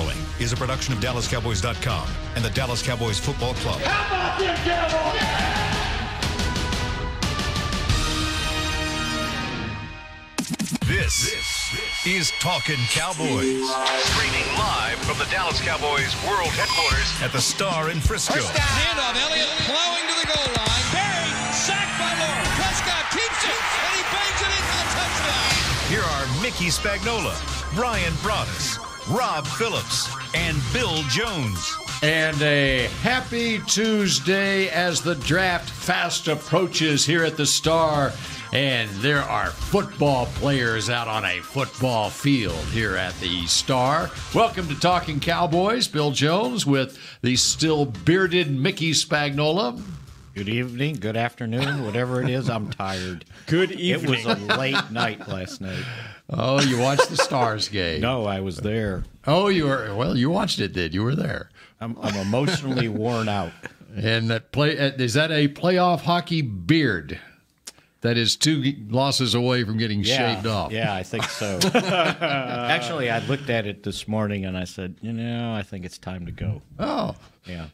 following is a production of DallasCowboys.com and the Dallas Cowboys Football Club. How about them Cowboys? This is Talkin Cowboys. Streaming live from the Dallas Cowboys World Headquarters at the Star in Frisco. Handoff, Elliott plowing to the goal line. Barry, sacked by Lawrence. Prescott keeps it, and he bangs it in for the touchdown. Here are Mickey Spagnola, Brian Broaddus, Rob Phillips, and Bill Jones. And a happy Tuesday as the draft fast approaches here at the Star. And there are football players out on a football field here at the Star. Welcome to Talking Cowboys. Bill Jones with the still bearded Mickey Spagnola. Good evening, good afternoon, whatever it is. I'm tired. Good evening. It was a late night last night. Oh, you watched the Stars game? No, I was there. Oh, you were. Well, you watched it, did you? Were there? I'm emotionally worn out. And that is that a playoff hockey beard? That is 2 losses away from getting shaved off. Yeah, I think so. Actually, I looked at it this morning and I said, I think it's time to go. Oh, yeah.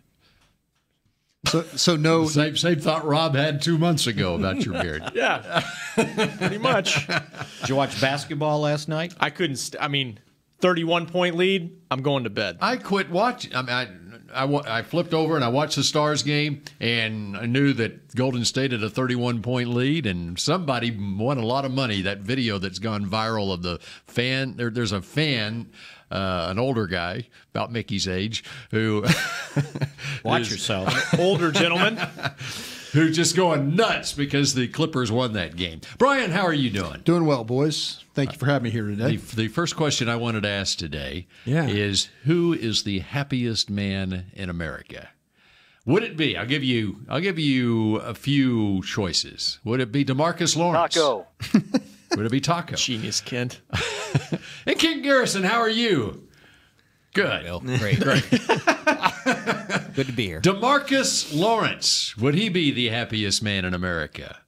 So no. Same thought Rob had 2 months ago about your beard. Yeah, pretty much. Did you watch basketball last night? I couldn't. 31-point lead. I'm going to bed. I quit watching. I flipped over and I watched the Stars game, and I knew that Golden State had a 31-point lead, and somebody won a lot of money. That video that's gone viral of the fan. There's a fan, an older guy about Mickey's age, who Watch yourself. Older gentleman. who's just going nuts because the Clippers won that game. Brian, how are you doing? Doing well, boys. Thank you for having me here today. The first question I wanted to ask today is, who is the happiest man in America? Would it be? I'll give you a few choices. Would it be DeMarcus Lawrence? Taco. Would it be Taco? Genius, Kent. And King Garrison, how are you? Good. Bill. Great. Good to be here. DeMarcus Lawrence, would he be the happiest man in America?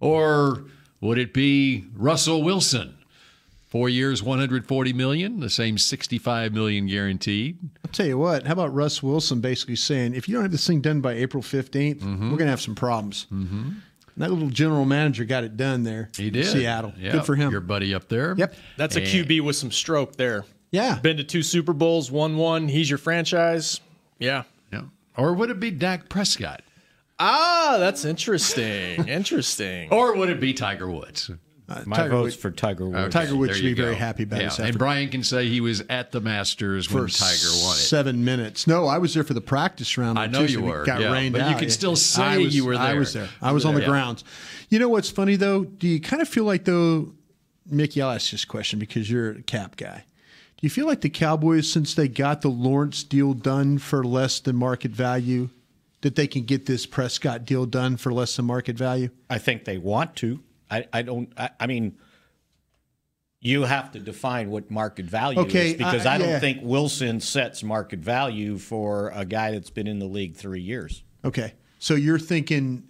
Or would it be Russell Wilson? 4 years, $140 million, the same $65 million guaranteed. I'll tell you what. How about Russ Wilson basically saying, if you don't have this thing done by April 15th, we're going to have some problems. Mm-hmm. That little general manager got it done there. He did. In Seattle. Yep. Good for him. Your buddy up there. Yep. That's a QB with some stroke there. Yeah. Been to 2 Super Bowls, won 1. He's your franchise. Yeah. Or would it be Dak Prescott? Ah, that's interesting. Interesting. Or would it be Tiger Woods? My vote's for Tiger Woods. Tiger Woods There should be you go. very happy about his effort. And Brian can say he was at the Masters when Tiger won it. 7 minutes. No, I was there for the practice round. I know you were. Got rained but out. you can still say you were there. I was there. I was on the grounds. You know what's funny, though? Do you kind of feel like, though, Mickey, I'll ask this question because you're a Cap guy. Do you feel like the Cowboys, since they got the Lawrence deal done for less than market value, that they can get this Prescott deal done for less than market value? I think they want to. I mean, you have to define what market value is, because I don't think Wilson sets market value for a guy that's been in the league 3 years. Okay. So you're thinking,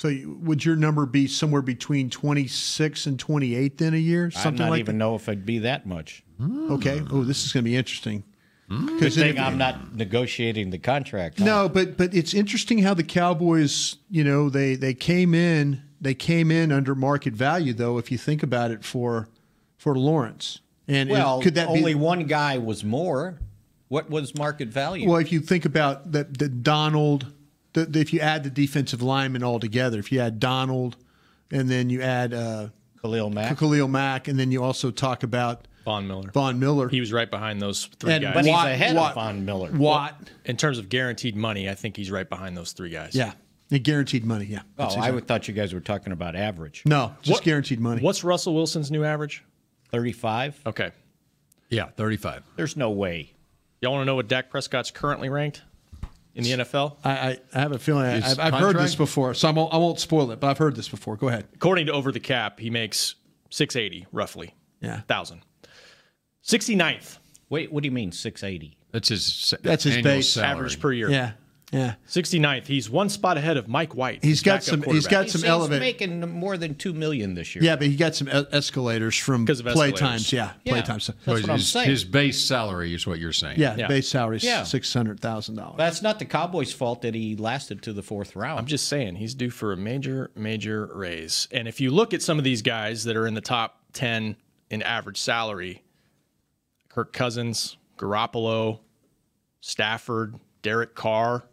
would your number be somewhere between 26 and 28 then a year? Something I don't like even know if it'd be that much. Okay. Oh, this is going to be interesting. Good thing I'm not negotiating the contract. No, but it's interesting how the Cowboys, they came in under market value, though, if you think about it, for Lawrence. And could that only be one guy was more? What was market value? Well, if you think about the Donald, if you add the defensive linemen all together, if you add Donald, and then you add Khalil Mack, and then you also talk about Von Miller. He was right behind those 3 guys. But he's ahead of Von Miller. In terms of guaranteed money, I think he's right behind those 3 guys. Yeah. And guaranteed money, yeah. I thought you guys were talking about average. No, just guaranteed money. What's Russell Wilson's new average? 35. Okay. Yeah, 35. There's no way. Y'all want to know what Dak Prescott's currently ranked in the NFL? I have a feeling I've heard this before, so I won't spoil it, but I've heard this before. Go ahead. According to Over the Cap, he makes $680 roughly. Yeah. 1,000. 69th. Wait, what do you mean 680? That's his base salary. Average per year. Yeah. Yeah, 69th. He's one spot ahead of Mike White. He's got some He's making more than $2 million this year. Yeah, but he got some escalators from play times. Yeah, play times. That's what I'm saying. His base salary is what you're saying. Yeah, base salary is $600,000. That's not the Cowboys' fault that he lasted to the 4th round. I'm just saying he's due for a major raise. And if you look at some of these guys that are in the top 10 in average salary, Kirk Cousins, Garoppolo, Stafford, Derek Carr,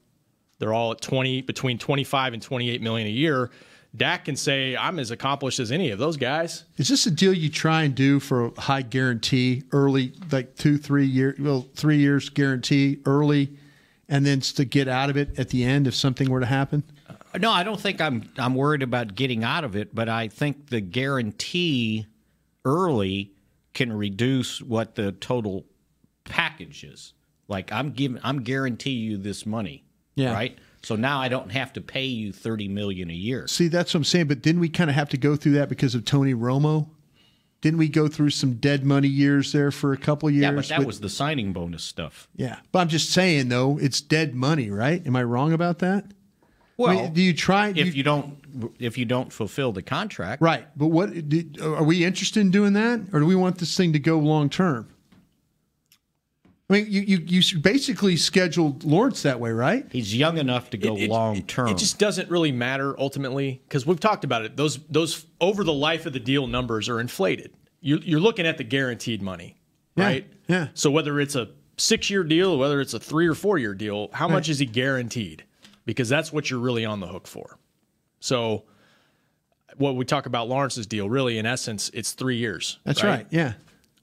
they're all at between 25 and 28 million a year. Dak can say, I'm as accomplished as any of those guys. Is this a deal you try and do for a high guarantee early, like 2-3 years, 3 years guarantee early, and then to get out of it at the end if something were to happen? No, I don't think I'm worried about getting out of it, but I think the guarantee early can reduce what the total package is. Like I'm guaranteeing you this money. Yeah. Right? So now I don't have to pay you $30 million a year. See, that's what I'm saying. But didn't we kind of have to go through that because of Tony Romo? Didn't we go through some dead money years there for a couple of years? Yeah, but that was the signing bonus stuff. Yeah. But I'm just saying, though, it's dead money, right? Am I wrong about that? Well, I mean, do you try if you don't fulfill the contract, right? But are we interested in doing that, or do we want this thing to go long term? I mean, you basically scheduled Lawrence that way, right? He's young enough to go long term. It just doesn't really matter ultimately because we've talked about it. Those over the life of the deal numbers are inflated. You're looking at the guaranteed money, right? Yeah. So whether it's a 6-year deal or whether it's a 3 or 4 year deal, how much is he guaranteed? Because that's what you're really on the hook for. So what we talk about Lawrence's deal, really, in essence, it's 3 years. That's right. Yeah.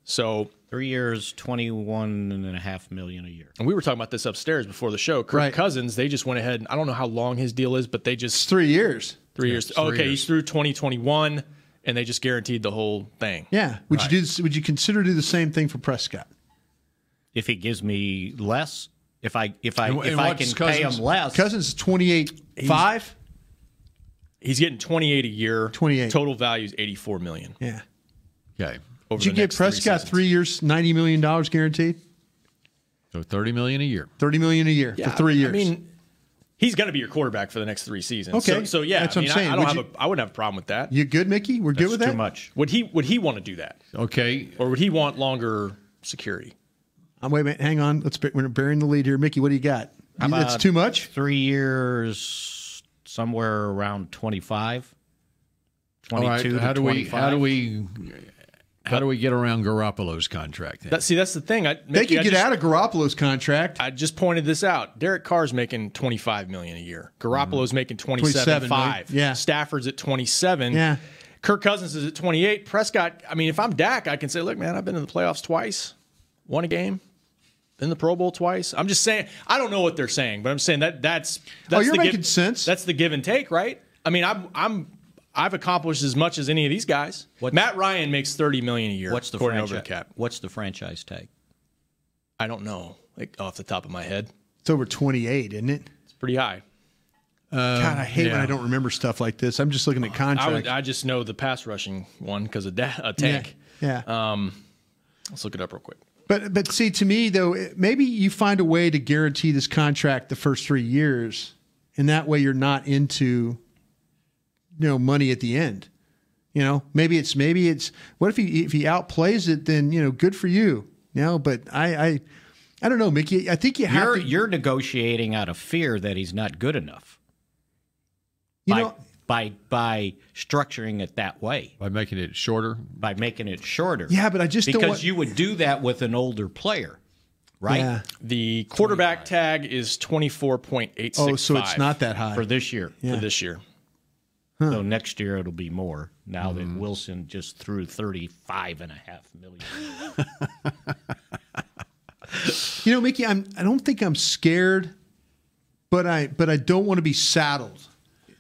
So 3 years, $21.5 million a year. And we were talking about this upstairs before the show. Kirk Cousins, they just went ahead, and I don't know how long his deal is, but they just... It's 3 years. 3 years. Okay, he's through 2021, and they just guaranteed the whole thing. Yeah. Would you consider do the same thing for Prescott? If he gives me less, if I can pay him less. Cousins is 28.5. He's getting 28 a year. 28. Total value is $84 million. Yeah. Okay. Did you get Prescott 3 years, $90 million guaranteed? So $30 million a year. $30 million a year for 3 years. I mean, he's going to be your quarterback for the next 3 seasons. Okay. So yeah, that's what I'm saying. I wouldn't have a problem with that. You good, Mickey? We're good with that? Too much. Would he want to do that? Okay. Or would he want longer security? Wait a minute. Hang on. We're burying the lead here. Mickey, what do you got? That's too much? 3 years, somewhere around 25, 22 to 25. How do we get around Garoppolo's contract? That's the thing. They could get out of Garoppolo's contract. I just pointed this out. Derek Carr's making $25 million a year. Garoppolo's making $27.5. Yeah. Stafford's at $27. Yeah. Kirk Cousins is at $28. Prescott. I mean, if I'm Dak, I can say, look, man, I've been in the playoffs twice, won a game, been in the Pro Bowl twice. I'm just saying. I don't know what they're saying, but I'm saying that's you're making sense. That's the give and take, right? I mean, I've accomplished as much as any of these guys. Matt Ryan makes $30 million a year. What's the franchise tag? I don't know, like off the top of my head. It's over 28, isn't it? It's pretty high. God, I hate when I don't remember stuff like this. I'm just looking at contracts. I just know the pass rushing one because of a tank. Yeah. Let's look it up real quick. But see, to me though, maybe you find a way to guarantee this contract the first 3 years, and that way you're not into money at the end. Maybe it's what if he outplays it, then good for you. But I don't know, Mickey. I think you're negotiating out of fear that he's not good enough. By structuring it that way. By making it shorter. Yeah, but I just don't because you would do that with an older player. Right? Yeah. The quarterback tag is 24.865. Oh, so it's not that high for this year. Yeah. For this year. So next year it'll be more now that Wilson just threw $35.5 million. Mickey, I don't think I'm scared, but I don't want to be saddled.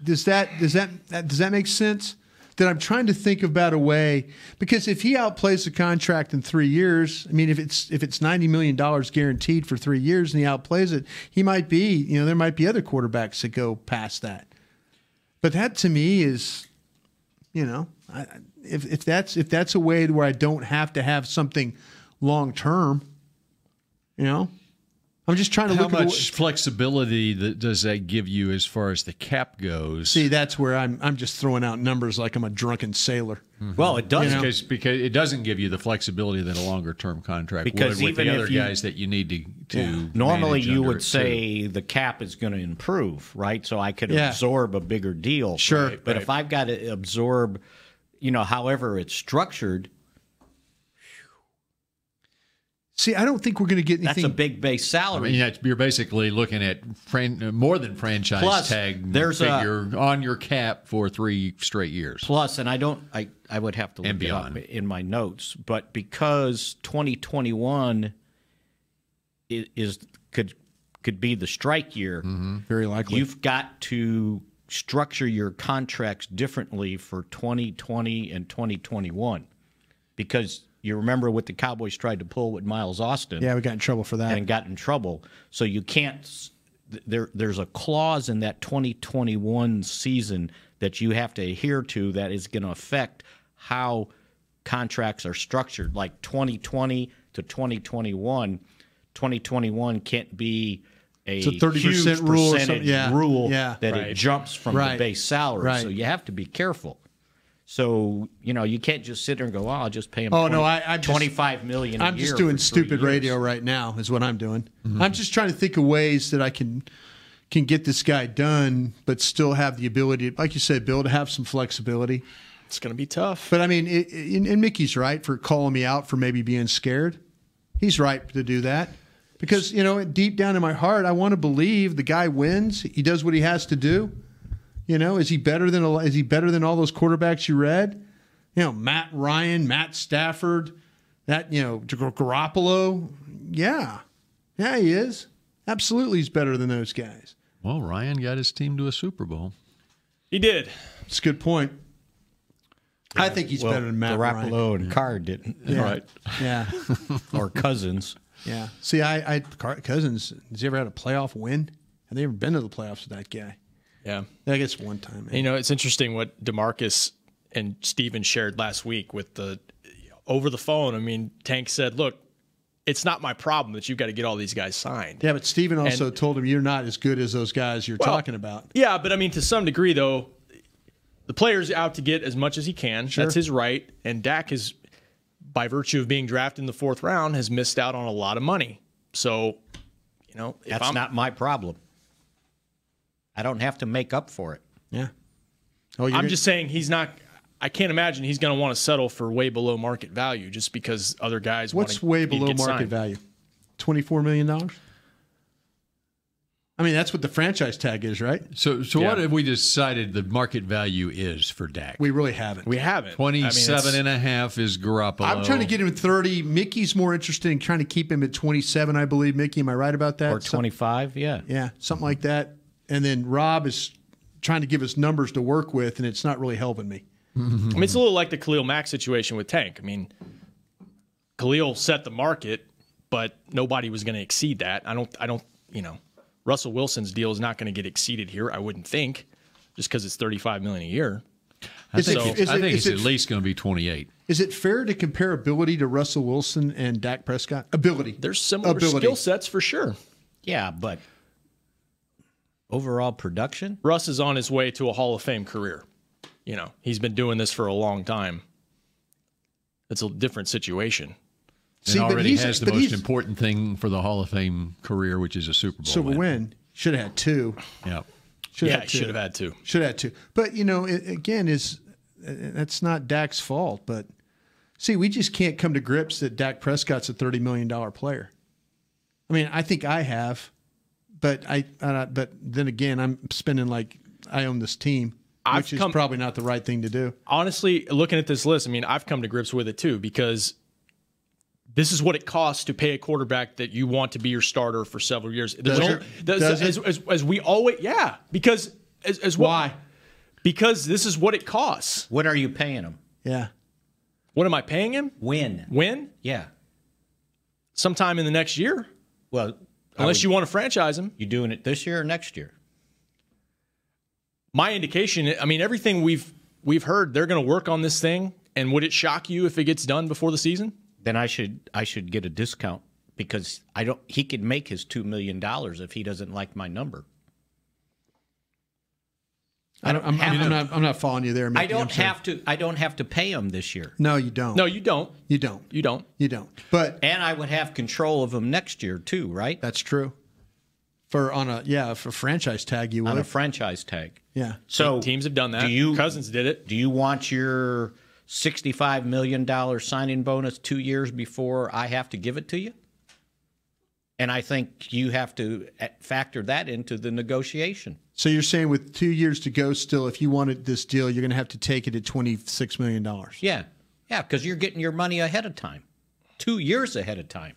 Does that make sense? That I'm trying to think about a way, because if he outplays the contract in 3 years, I mean, if it's $90 million guaranteed for 3 years and he outplays it, he might be, there might be other quarterbacks that go past that. But that to me is, if that's a way where I don't have to have something long term, I'm just trying to look at how much flexibility does that give you as far as the cap goes? See, that's where I'm just throwing out numbers like I'm a drunken sailor. Mm-hmm. Well, it does because it doesn't give you the flexibility that a longer term contract would with the other guys that you need to normally you would say the cap is going to improve, right? So I could absorb a bigger deal. Sure. Right? But if I've got to absorb, however it's structured. See, I don't think we're going to get anything. That's a big base salary. I mean, you're basically looking at more than franchise plus, tag there's figure on your cap for 3 straight years. Plus, and I would have to look it up in my notes, but because 2021 could be the strike year, very likely, you've got to structure your contracts differently for 2020 and 2021 because. You remember what the Cowboys tried to pull with Miles Austin. Yeah, we got in trouble for that. And got in trouble. So you can't there's a clause in that 2021 season that you have to adhere to that is going to affect how contracts are structured. Like 2020 to 2021, 2021 can't be a 30% huge rule rule that it jumps from the base salary. Right. So you have to be careful. So, you can't just sit there and go, I'll just pay him I'm $25 million a year. I'm just doing stupid radio right now is what I'm doing. Mm-hmm. I'm just trying to think of ways that I can get this guy done, but still have the ability, like you said, Bill, to have some flexibility. It's going to be tough. But, I mean, and Mickey's right for calling me out for maybe being scared. He's right to do that. Because, deep down in my heart, I want to believe the guy wins. He does what he has to do. Is he better than all those quarterbacks you read? Matt Ryan, Matt Stafford, Garoppolo. Yeah, he is. Absolutely, he's better than those guys. Well, Ryan got his team to a Super Bowl. He did. It's a good point. I think he's better than Matt Ryan. Garoppolo and Carr didn't. Yeah. Right. Yeah. Or Cousins. Yeah. See, Cousins, has he ever had a playoff win? Have they ever been to the playoffs with that guy? Yeah. I guess one time. Man. It's interesting what DeMarcus and Steven shared last week with over the phone. I mean, Tank said, look, it's not my problem that you've got to get all these guys signed. Yeah, but Steven also told him you're not as good as those guys you're talking about. Yeah, but I mean, to some degree, though, the player's out to get as much as he can. Sure. That's his right. And Dak is, by virtue of being drafted in the 4th round, has missed out on a lot of money. So, that's not my problem. I don't have to make up for it. Yeah. I'm just saying he's not. I can't imagine he's going to want to settle for way below market value just because other guys. What's way below market value? $24 million. I mean, that's what the franchise tag is, right? So what have we decided the market value is for Dak? We really haven't. We haven't. 27 and a half is Garoppolo. I'm trying to get him at 30. Mickey's more interested in trying to keep him at 27, I believe. Mickey, am I right about that? Or 25, yeah. Yeah, something like that. And then Rob is trying to give us numbers to work with, and it's not really helping me. I mean, it's a little like the Khalil Mack situation with Tank. I mean, Khalil set the market, but nobody was going to exceed that. I don't. Russell Wilson's deal is not going to get exceeded here, I wouldn't think, just because it's $35 million a year. I think it's at least going to be 28. Is it fair to compare ability to Russell Wilson and Dak Prescott? Ability. There's similar skill sets for sure. Yeah, but overall production? Russ is on his way to a Hall of Fame career. He's been doing this for a long time. It's a different situation. And already has the most important thing for the Hall of Fame career, which is a Super Bowl win. Should have had 2. Yeah. Should have had 2. Should have had 2. But, again, that's not Dak's fault. But, see, we just can't come to grips that Dak Prescott's a $30 million player. I mean, I think I have. But but then again, I'm spending like I own this team, which is probably not the right thing to do. Honestly, looking at this list, I mean, I've come to grips with it too because this is what it costs to pay a quarterback that you want to be your starter for several years. As we always, because why? Because this is what it costs. What are you paying him? Yeah. What am I paying him? When? Yeah. Sometime in the next year. Well. Unless you want to franchise him. You doing it this year or next year? My indication, I mean, everything we've heard, they're going to work on this thing. And would it shock you if it gets done before the season? Then I should get a discount because he could make his $2 million if he doesn't like my number. I'm not following you there, Mickey. I don't have to pay him this year. No, you don't. No, you don't. You don't. You don't. You don't. But and I would have control of him next year too, right? That's true. For franchise tag, you would. On a franchise tag. Yeah. So teams have done that. Cousins did it. Do you want your $65 million signing bonus 2 years before I have to give it to you? And I think you have to factor that into the negotiation. So you're saying with 2 years to go still, if you wanted this deal, you're going to have to take it at $26 million. Yeah. Yeah, because you're getting your money ahead of time. 2 years ahead of time.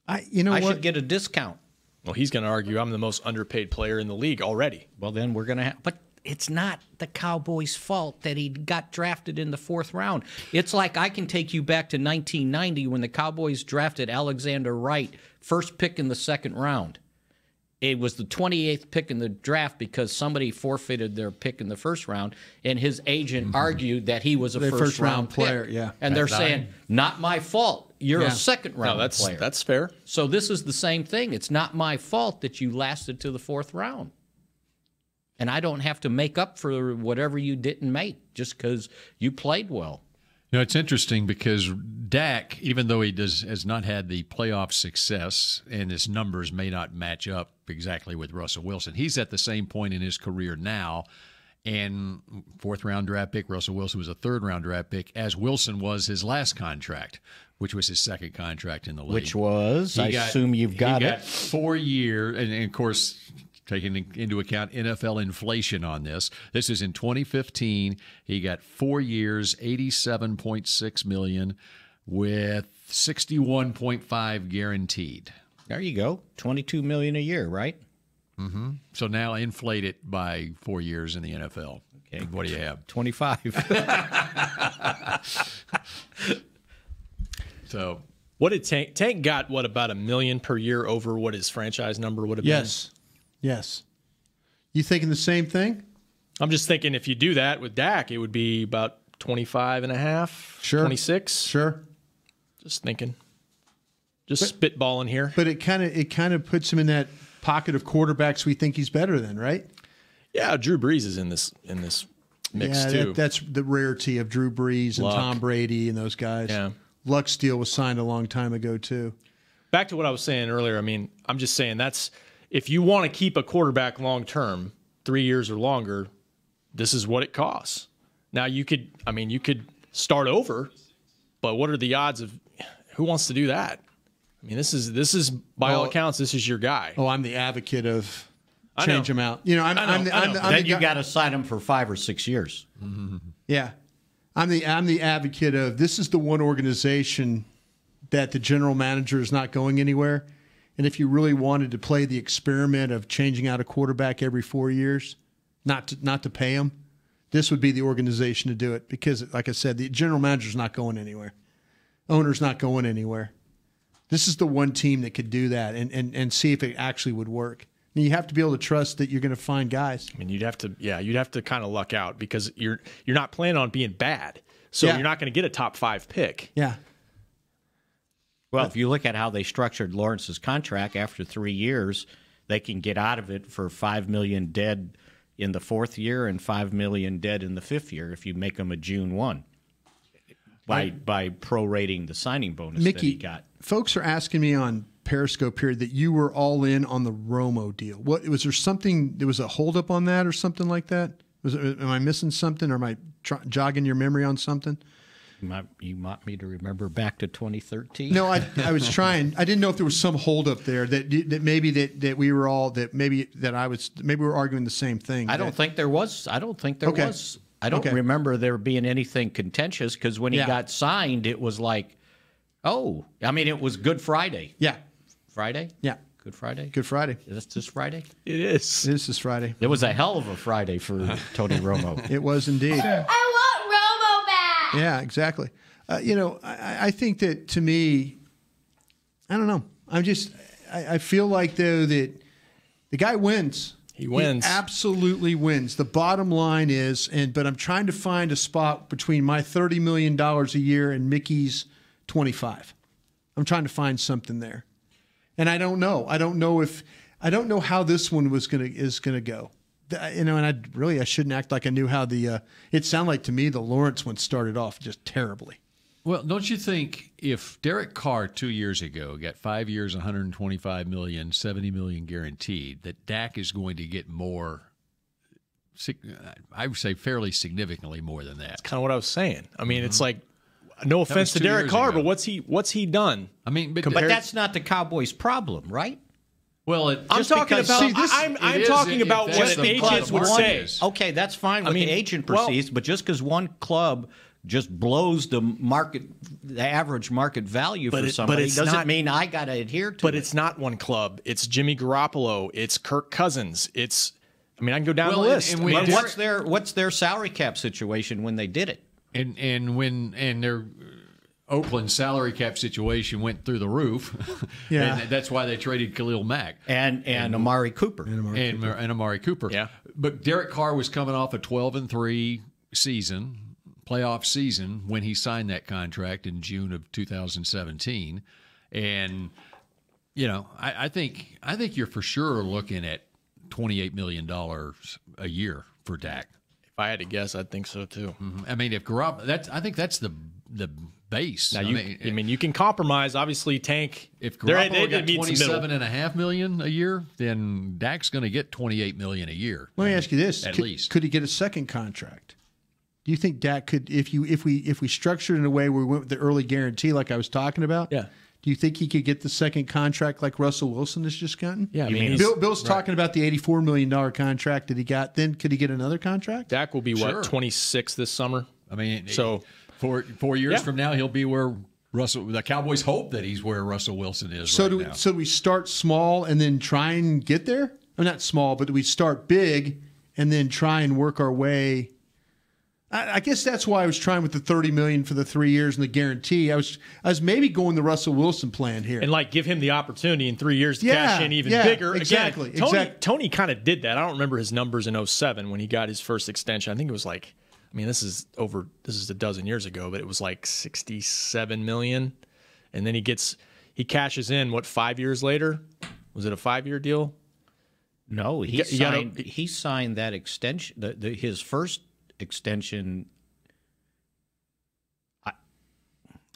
I should get a discount. Well, he's going to argue I'm the most underpaid player in the league already. Well, then we're going to have – but it's not the Cowboys' fault that he got drafted in the 4th round. It's like I can take you back to 1990 when the Cowboys drafted Alexander Wright, first pick in the 2nd round. It was the 28th pick in the draft because somebody forfeited their pick in the 1st round, and his agent argued that he was a first-round player. Pick. Yeah, and they're saying, not my fault. You're a second-round player. That's fair. So this is the same thing. It's not my fault that you lasted to the 4th round. And I don't have to make up for whatever you didn't make just because you played well. You know, it's interesting because Dak, even though he has not had the playoff success and his numbers may not match up exactly with Russell Wilson, he's at the same point in his career now. And 4th-round draft pick, Russell Wilson was a 3rd-round draft pick, as Wilson was his last contract, which was his 2nd contract in the league. Which was, assume you've got it. He got 4 years, and of course, taking into account NFL inflation on this. This is in 2015. He got 4 years, $87.6 million, with $61.5 guaranteed. There you go, $22 million a year, right? Mm-hmm. So now inflate it by 4 years in the NFL. Okay, what do you have? 25. So what did Tank got? What, about $1 million per year over what his franchise number would have been? Yes. You thinking the same thing? I'm just thinking if you do that with Dak, it would be about 25 and a half, sure. 26. Sure. Just thinking. Spitballing here. But it kind of puts him in that pocket of quarterbacks we think he's better than, right? Yeah, Drew Brees is in this mix too. That's the rarity of Drew Brees and Tom Brady and those guys. Yeah. Luck's deal was signed a long time ago too. Back to what I was saying earlier. I mean, I'm just saying that's if you want to keep a quarterback long term, 3 years or longer, this is what it costs. Now you could start over, but what are the odds of who wants to do that? I mean, this is by all accounts, this is your guy. Oh, I'm the advocate of change him out. You know, then you got to sign him for 5 or 6 years. Mm-hmm. Yeah, I'm the advocate of this is the one organization that the general manager is not going anywhere. And if you really wanted to play the experiment of changing out a quarterback every 4 years, not to pay him, this would be the organization to do it. Because, like I said, the general manager's not going anywhere. Owner's not going anywhere. This is the one team that could do that and see if it actually would work. And you have to be able to trust that you're going to find guys. I mean, you'd have to kind of luck out because you're not planning on being bad. So you're not going to get a top 5 pick. Yeah. Well, if you look at how they structured Lawrence's contract, after 3 years, they can get out of it for $5 million dead in the 4th year and $5 million dead in the 5th year if you make them a June 1 by prorating the signing bonus Mickey, that he got. Folks are asking me on Periscope here that you were all in on the Romo deal. What was there something? There was a holdup on that or something like that? Am I missing something, or am I jogging your memory on something? You want me to remember back to 2013? No, I was trying. I didn't know if there was some holdup there that maybe that we were all maybe we were arguing the same thing. I don't think there was. I don't remember there being anything contentious because when he got signed, it was like, it was Good Friday. Yeah. Friday? Yeah. Good Friday? Good Friday. Is this Friday? It is. This is Friday. It was a hell of a Friday for Tony Romo. It was indeed. I want Romo back. Yeah, exactly. I think that, to me, I don't know. I feel like, though, that the guy wins. He wins. He absolutely wins. The bottom line is, but I'm trying to find a spot between my $30 million a year and Mickey's 25. I'm trying to find something there, and I don't know. I don't know how this one is gonna go. And I shouldn't act like I knew how the. It sounded like to me the Lawrence one started off just terribly. Well, don't you think if Derek Carr 2 years ago got 5 years, $125 million, $70 million guaranteed, that Dak is going to get more? I would say fairly significantly more than that. That's kind of what I was saying. I mean, it's like, no offense to Derek Carr, but what's he done? I mean, but that's not the Cowboys' problem, right? Well, I'm talking about what an agent would say. Okay, that's fine what the agent perceives, but just because one club just blows the average market value for somebody doesn't mean I got to adhere to it. But it's not one club. It's Jimmy Garoppolo. It's Kirk Cousins. I can go down the list. What's their salary cap situation when they did it? And their Oakland salary cap situation went through the roof. Yeah, and that's why they traded Khalil Mack and Amari Cooper and Amari Cooper. Yeah, but Derek Carr was coming off a 12-3 season. Playoff season when he signed that contract in June of 2017, and I think you're for sure looking at $28 million a year for Dak. If I had to guess, I'd think so too. Mm-hmm. I mean, if Garoppolo, I think that's the base. Now you can compromise. Obviously, Tank. If Garoppolo got $27.5 million a year, then Dak's going to get $28 million a year. Let me ask you this: at least could he get a second contract? Do you think Dak could, if we structured it in a way where we went with the early guarantee, like I was talking about? Yeah. Do you think he could get the second contract like Russell Wilson has just gotten? Yeah. Bill's talking about the $84 million contract that he got. Then could he get another contract? Dak will be 26 this summer. I mean, so 4 years from now, he'll be where the Cowboys hope that he's where Russell Wilson is. So do we start small and then try and get there? Or not small, but do we start big and then try and work our way? I guess that's why I was trying with the $30 million for the 3 years and the guarantee. I was maybe going the Russell Wilson plan here, and give him the opportunity in 3 years to cash in even bigger. Exactly. Again, Tony kind of did that. I don't remember his numbers in 2007 when he got his first extension. I think it was this is a dozen years ago, but it was like $67 million, and then he cashes in 5 years later? Was it a 5-year deal? No, he signed that extension. His first extension.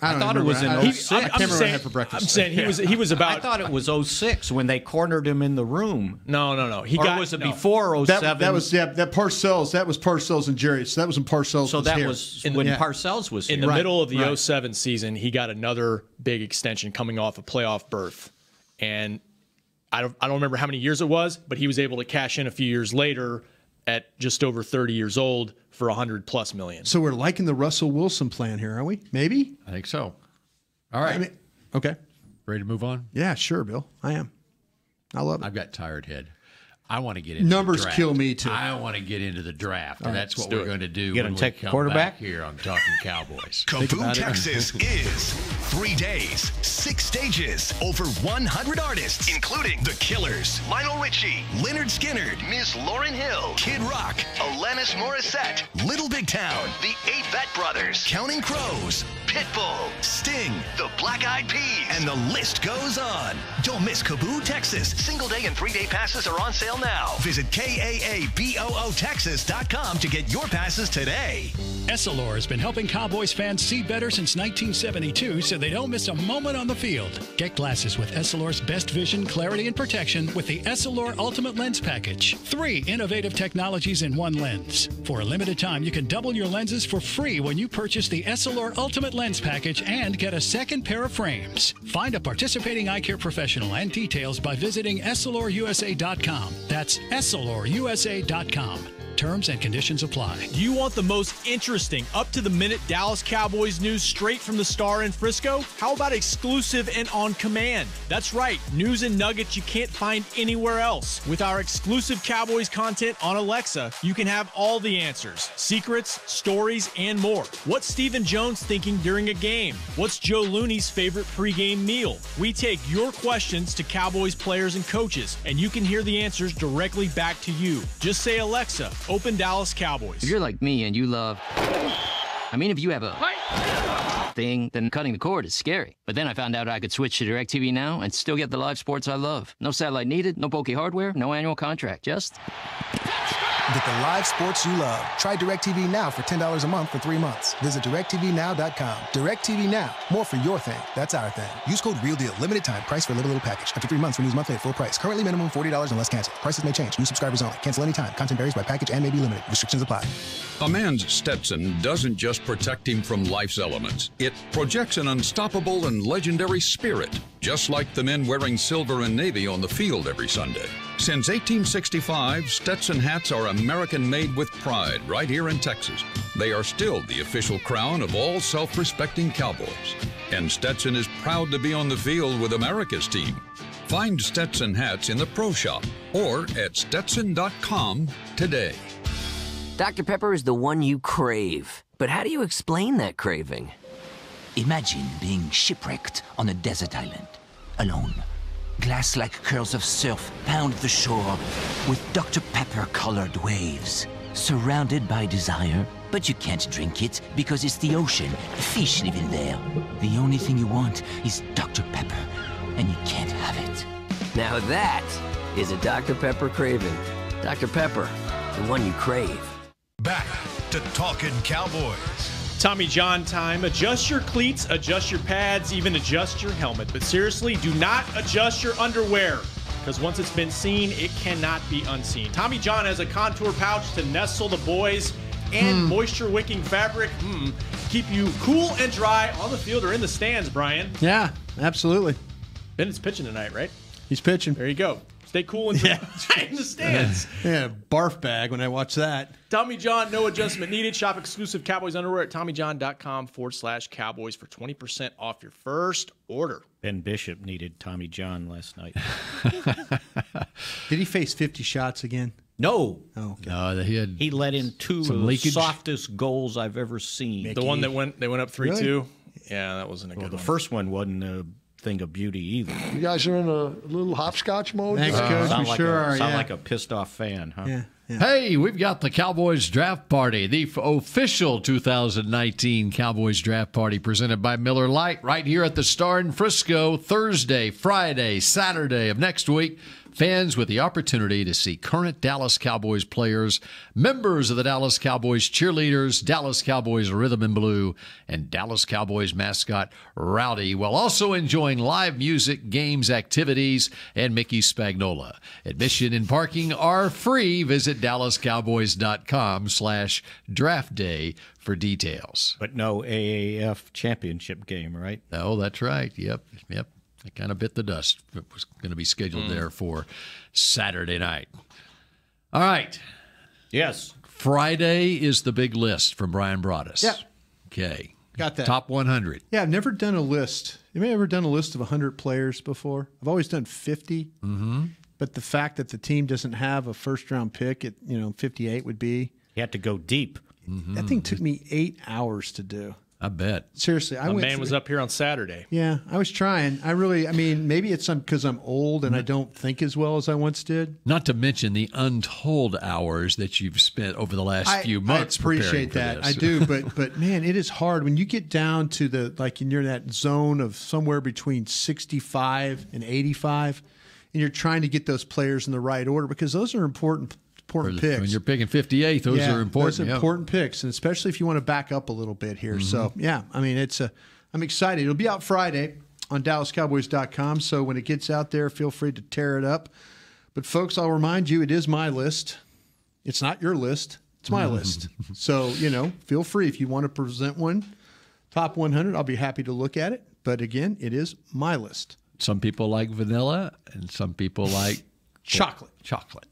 I thought it was in 06. I can't remember for breakfast. I'm saying he was about. I thought it was 06 when they cornered him in the room. No. Was it before 07? That was Parcells. That was Parcells and Jerry. So that was when Parcells. So that was when Parcells was here. In the middle of the 07 season. He got another big extension coming off a playoff berth, and I don't remember how many years it was, but he was able to cash in a few years later at just over 30 years old for $100+ million. So we're liking the Russell Wilson plan here, are we? Maybe? I think so. All right. Okay. Ready to move on? Yeah, sure, Bill. I am. I love it. I've got tired head. I want to get into numbers the draft. Kill me too. I want to get into the draft, and that's what we're going to do. You're going to take quarterback here on Talkin Cowboys. Kaboom, Texas is 3 days, 6 stages, over 100 artists, including The Killers, Lionel Richie, Leonard Skinner, Miss Lauryn Hill, Kid Rock, Alanis Morissette, Little Big Town, The 8 Brothers, Counting Crows, Pitbull, Sting, The Black Eyed Peas, and the list goes on. Don't miss Kaboom, Texas. Single day and 3-day passes are on sale now. Visit KAABOOTexas.com to get your passes today. Essilor has been helping Cowboys fans see better since 1972 so they don't miss a moment on the field. Get glasses with Essilor's best vision, clarity, and protection with the Essilor Ultimate Lens Package. 3 innovative technologies in one lens. For a limited time, you can double your lenses for free when you purchase the Essilor Ultimate Lens Package and get a second pair of frames. Find a participating eye care professional and details by visiting EssilorUSA.com. That's EssilorUSA.com. Terms and conditions apply. Do you want the most interesting, up-to-the-minute Dallas Cowboys news straight from the Star in Frisco? How about exclusive and on command? That's right, news and nuggets you can't find anywhere else. With our exclusive Cowboys content on Alexa, you can have all the answers, secrets, stories, and more. What's Stephen Jones thinking during a game? What's Joe Looney's favorite pregame meal? We take your questions to Cowboys players and coaches, and you can hear the answers directly back to you. Just say, Alexa, open Dallas Cowboys. If you're like me and you love... if you have a... thing, then cutting the cord is scary. But then I found out I could switch to DirecTV Now and still get the live sports I love. No satellite needed, no bulky hardware, no annual contract, just... Get the live sports you love. Try DirecTV Now for $10 a month for 3 months. Visit DirecTVNow.com. DirecTV Now. More for your thing. That's our thing. Use code REALDEAL. Limited time. Price for little package. After 3 months, renews monthly at full price. Currently minimum $40 unless canceled. Prices may change. New subscribers only. Cancel anytime. Content varies by package and may be limited. Restrictions apply. A man's Stetson doesn't just protect him from life's elements. It projects an unstoppable and legendary spirit, just like the men wearing silver and navy on the field every Sunday. Since 1865, Stetson hats are American-made with pride right here in Texas. They are still the official crown of all self-respecting cowboys. And Stetson is proud to be on the field with America's team. Find Stetson hats in the Pro Shop or at Stetson.com today. Dr. Pepper is the one you crave. But how do you explain that craving? Imagine being shipwrecked on a desert island, alone. Glass-like curls of surf pound the shore with Dr. Pepper-colored waves. Surrounded by desire, but you can't drink it because it's the ocean. Fish live in there. The only thing you want is Dr. Pepper, and you can't have it. Now that is a Dr. Pepper craving. Dr. Pepper, the one you crave. Back to Talkin' Cowboys. Tommy John time. Adjust your cleats, adjust your pads, even adjust your helmet. But seriously, do not adjust your underwear, because once it's been seen, it cannot be unseen. Tommy John has a contour pouch to nestle the boys and moisture-wicking fabric. Keep you cool and dry on the field or in the stands, Brian. Yeah, absolutely. Bennett's pitching tonight, right? He's pitching. There you go. Stay cool and dry in the stands. Yeah, barf bag when I watch that. Tommy John, no adjustment needed. Shop exclusive Cowboys underwear at TommyJohn.com/Cowboys for 20% off your first order. Ben Bishop needed Tommy John last night. Did he face 50 shots again? No. Oh, okay. No, he let in two of the softest goals I've ever seen. Mickey. The one that they went up 3-2? Really? Yeah, that wasn't a good one. The first one wasn't a thing of beauty either. You guys are in a little hopscotch mode? Thanks, Coach. We sure are. Sound like a pissed off fan, huh? Yeah. Hey, we've got the Cowboys Draft Party, the official 2019 Cowboys Draft Party presented by Miller Lite right here at the Star in Frisco, Thursday, Friday, Saturday of next week. Fans with the opportunity to see current Dallas Cowboys players, members of the Dallas Cowboys cheerleaders, Dallas Cowboys Rhythm and Blue, and Dallas Cowboys mascot Rowdy, while also enjoying live music, games, activities, and Mickey Spagnola. Admission and parking are free. Visit DallasCowboys.com/draft day for details. But no AAF championship game, right? Oh, that's right. Yep. I kind of bit the dust. It was going to be scheduled there for Saturday night. All right. Yes. Friday is the big list from Brian Broaddus. Yep. Okay. Got that. Top 100. Yeah, I've never done a list. Have you ever done a list of 100 players before? I've always done 50. Mm-hmm. But the fact that the team doesn't have a first-round pick at 58 would be. You have to go deep. Mm-hmm. That thing took me 8 hours to do. I bet. Seriously, My man was up here on Saturday. Yeah, I was trying. Maybe it's because I'm old and I don't think as well as I once did. Not to mention the untold hours that you've spent over the last few months. I appreciate that. I do, but man, it is hard when you get down to you're in that zone of somewhere between 65 and 85, and you're trying to get those players in the right order because those are important picks. When you're picking 58th, those are important. Those are important picks, and especially if you want to back up a little bit here. Mm-hmm. So, I'm excited. It'll be out Friday on DallasCowboys.com, so when it gets out there, feel free to tear it up. But, folks, I'll remind you, it is my list. It's not your list. It's my list. So, feel free if you want to present one, top 100, I'll be happy to look at it. But, again, it is my list. Some people like vanilla, and some people like chocolate.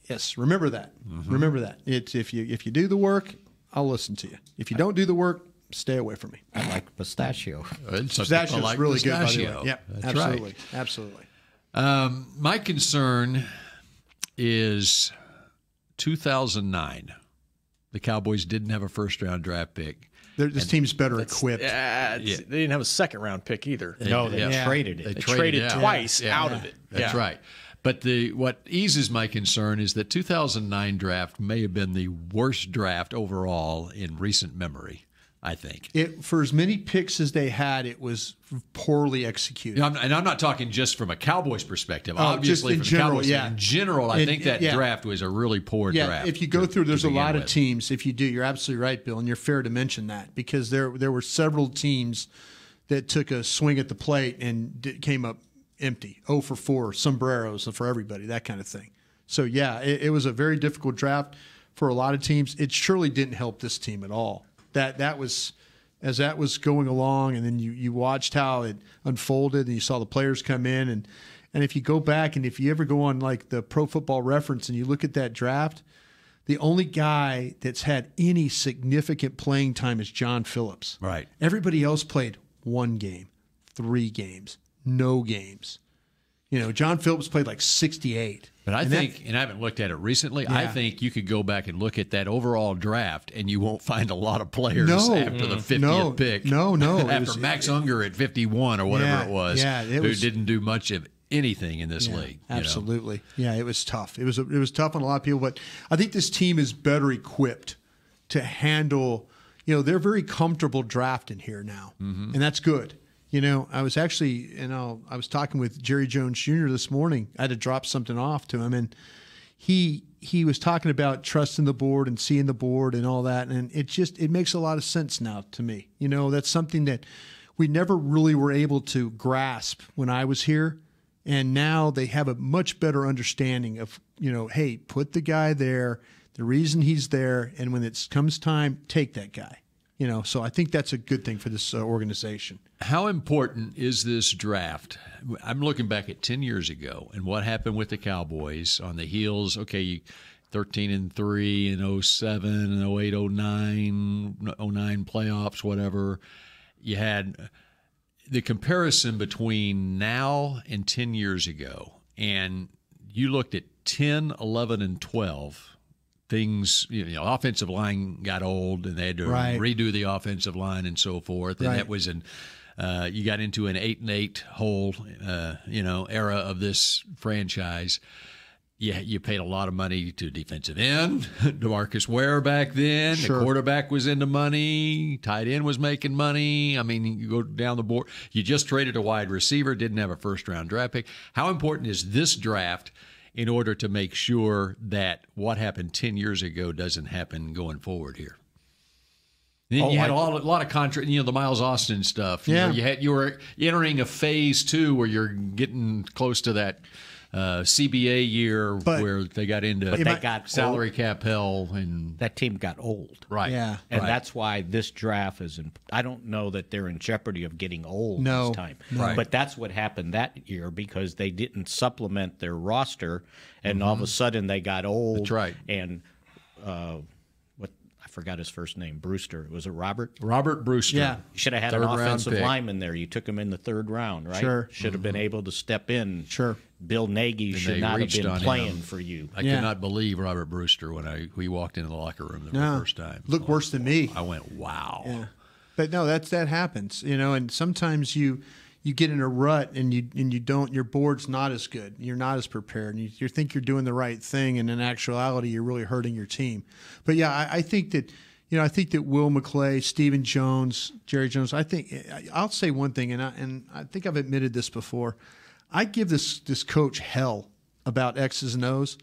Yes, remember that. Mm-hmm. Remember that. It's if you do the work, I'll listen to you. If you don't do the work, stay away from me. I like pistachio. Pistachio is really good, by the way. Yeah, that's absolutely. Right. Absolutely. My concern is 2009. The Cowboys didn't have a first-round draft pick. This team's better equipped. They didn't have a second-round pick either. No, they traded it. They traded twice out of it. That's right. But what eases my concern is that 2009 draft may have been the worst draft overall in recent memory. I think. For as many picks as they had, it was poorly executed. And I'm not talking just from a Cowboys perspective. Obviously, just in from general, Cowboys, yeah. In general, I think that draft was a really poor draft. If you go through, there's a lot of teams. If you do, you're absolutely right, Bill, and you're fair to mention that because there were several teams that took a swing at the plate and came up empty, 0 for 4, sombreros for everybody, that kind of thing. So, yeah, it was a very difficult draft for a lot of teams. It surely didn't help this team at all. That was as that was going along, and then you watched how it unfolded, and you saw the players come in, and if you go back and if you ever go on like the Pro Football Reference and you look at that draft, the only guy that's had any significant playing time is John Phillips. Right. Everybody else played 1 game, 3 games, no games. John Phillips played like 68. But I think, and I haven't looked at it recently, I think you could go back and look at that overall draft, and you won't find a lot of players after the 50th pick. No. After Max Unger at 51 or whatever it was, who didn't do much of anything in this league. Absolutely. Yeah, it was tough. It was tough on a lot of people, but I think this team is better equipped to handle, they're very comfortable drafting here now, and that's good. I was actually, I was talking with Jerry Jones Jr. this morning. I had to drop something off to him, and he was talking about trusting the board and seeing the board and all that, and it makes a lot of sense now to me. That's something that we never really were able to grasp when I was here, and now they have a much better understanding of, hey, put the guy there, the reason he's there, and when it comes time, take that guy. So I think that's a good thing for this organization. How important is this draft? I'm looking back at 10 years ago and what happened with the Cowboys on the heels. 13-3 in 07 and 08, 09 playoffs, whatever. You had the comparison between now and 10 years ago, and you looked at 10, 11, and 12. Things, offensive line got old, and they had to redo the offensive line and so forth. And that was you got into an 8-8 whole, era of this franchise. You paid a lot of money to defensive end, DeMarcus Ware back then. Sure. The quarterback was into money. Tight end was making money. I mean, you go down the board. You just traded a wide receiver, didn't have a first-round draft pick. How important is this draft in order to make sure that what happened 10 years ago doesn't happen going forward here? And then you had a lot of contract, the Miles Austin stuff. You were entering a phase 2 where you're getting close to that CBA year where they got into salary cap hell, and that team got old. Right. Yeah. And that's why this draft is I don't know that they're in jeopardy of getting old this time. No. But that's what happened that year because they didn't supplement their roster, and all of a sudden they got old. That's right. And I forgot his first name. Brewster. Was it Robert? Robert Brewster. Yeah. You should have had an offensive lineman there. You took him in the 3rd round, right? Sure. Should have been able to step in. Sure. Bill Nagy should not have been playing for you. I could not believe Robert Brewster when we walked into the locker room the first time. Looked worse than me. I went, wow. Yeah. But no, that happens, and sometimes you get in a rut and you don't, your board's not as good. You're not as prepared, and you think you're doing the right thing, and in actuality you're really hurting your team. But yeah, I think that I think that Will McClay, Stephen Jones, Jerry Jones, I'll say one thing, and I think I've admitted this before. I give this coach hell about X's and O's,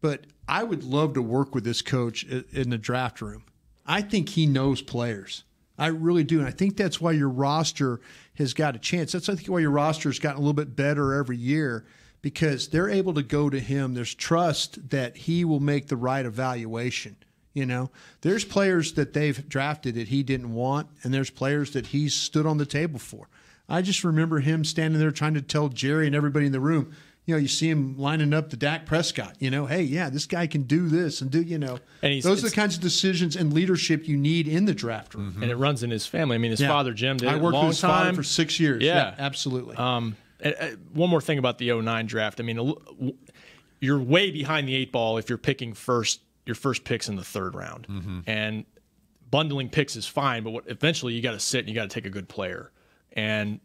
but I would love to work with this coach in the draft room. I think he knows players. I really do, and I think that's why your roster has got a chance. I think why your roster has gotten a little bit better every year, because they're able to go to him. There's trust that he will make the right evaluation. There's players that they've drafted that he didn't want, and there's players that he's stood on the table for. I just remember him standing there trying to tell Jerry and everybody in the room, you see him lining up the Dak Prescott, hey, yeah, this guy can do this and do, And those are the kinds of decisions and leadership you need in the draft room. And it runs in his family. I mean, his father, Jim, did I worked a long with his time. father for 6 years. Yeah, absolutely. One more thing about the 09 draft. I mean, you're way behind the 8 ball if you're picking your first picks in the 3rd round. Mm-hmm. And bundling picks is fine, but eventually you got to sit and you got to take a good player. And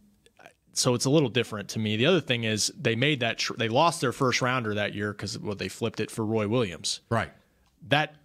so it's a little different to me. The other thing is they made that they lost their first rounder that year because they flipped it for Roy Williams. Right. That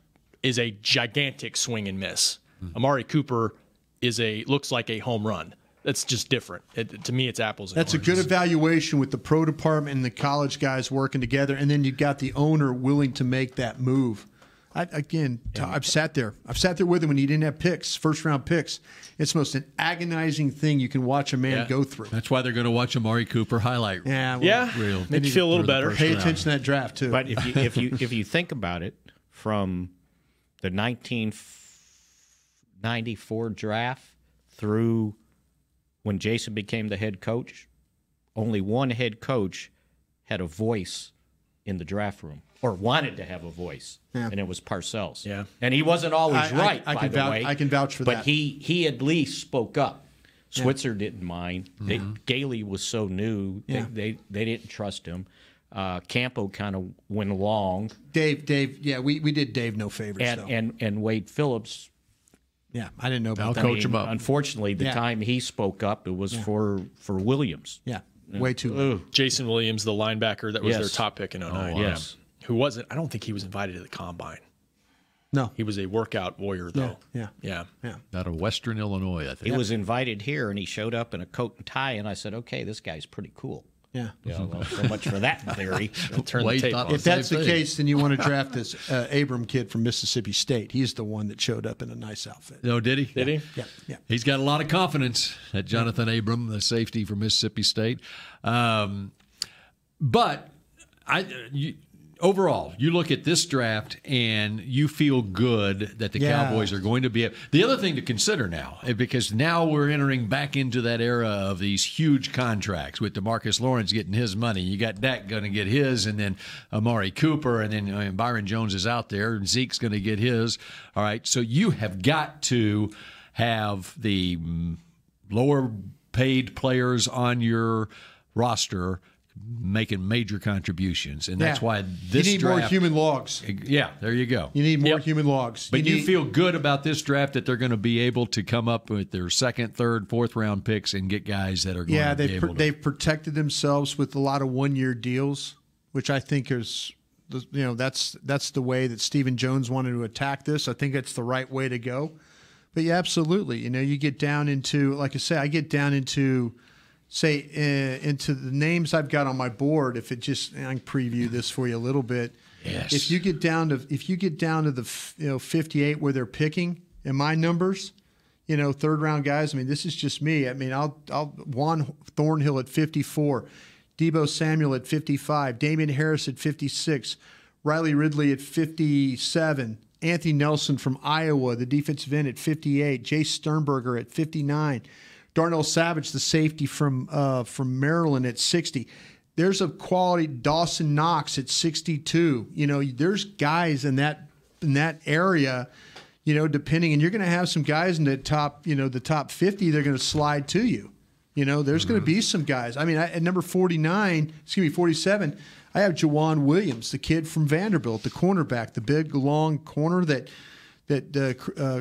is a gigantic swing and miss. Mm-hmm. Amari Cooper looks like a home run. That's just different. To me, it's apples and That's oranges. a good evaluation with the pro department and the college guys working together, and then you've got the owner willing to make that move. I've sat there. I've sat there with him when he didn't have picks, first-round picks. It's the most an agonizing thing you can watch a man go through. That's why they're going to watch Amari Cooper highlight. Reel. Make you feel a little better. Pay attention to that draft too. But if you think about it, from the 1994 draft through when Jason became the head coach, only one head coach had a voice in the draft room, or wanted to have a voice, and it was Parcells. Yeah, and he wasn't always right. I by the way, I can vouch for but that. But he at least spoke up. Switzer didn't mind. Gailey was so new; they didn't trust him. Campo kind of went along. Dave, we did Dave no favors. And Wade Phillips. Yeah, I didn't know about I'll that. coach him up. Unfortunately, the time he spoke up, it was for Williams. Yeah, way too low. Jason Williams, the linebacker that was their top pick in 09. Yes. Who wasn't? I don't think he was invited to the combine. No. He was a workout warrior, though. Yeah. Out of Western Illinois, I think. He was invited here, and he showed up in a coat and tie, and I said, okay, this guy's pretty cool. Yeah. Well, so much for that theory. Turn the tape on. If that's the case, then you want to draft this Abram kid from Mississippi State. He's the one that showed up in a nice outfit. No, did he? Did he? Yeah. He's got a lot of confidence, that Jonathan Abram, the safety from Mississippi State. But overall, you look at this draft and you feel good that the Cowboys are going to be. The other thing to consider now, because now we're entering back into that era of these huge contracts with DeMarcus Lawrence getting his money. You got Dak going to get his, and then Amari Cooper, and then Byron Jones is out there, and Zeke's going to get his. All right, so you have got to have the lower paid players on your roster making major contributions, and that's why this you need draft, more human logs. Yeah, there you go. You need more human logs. But you feel good about this draft that they're going to be able to come up with their second, third, fourth round picks and get guys that are going to be able to. They've protected themselves with a lot of 1-year deals, which I think is, that's the way that Stephen Jones wanted to attack this. I think it's the right way to go. But yeah, absolutely. You get down into, like I say, I get down into. Into the names I've got on my board. If it just, I can preview this for you a little bit. Yes. If you get down to the 58 where they're picking, in my numbers, third round guys. I mean, this is just me. I mean, I'll Juan Thornhill at 54, Deebo Samuel at 55, Damian Harris at 56, Riley Ridley at 57. Anthony Nelson from Iowa, the defensive end, at 58. Jay Sternberger at 59. Darnell Savage, the safety from Maryland, at 60. There's a quality Dawson Knox at 62. There's guys in that area, depending, and you're going to have some guys in the top, the top 50. They're going to slide to you. There's going to be some guys. I mean, at number 47, I have Jawan Williams, the kid from Vanderbilt, the cornerback, the big long corner that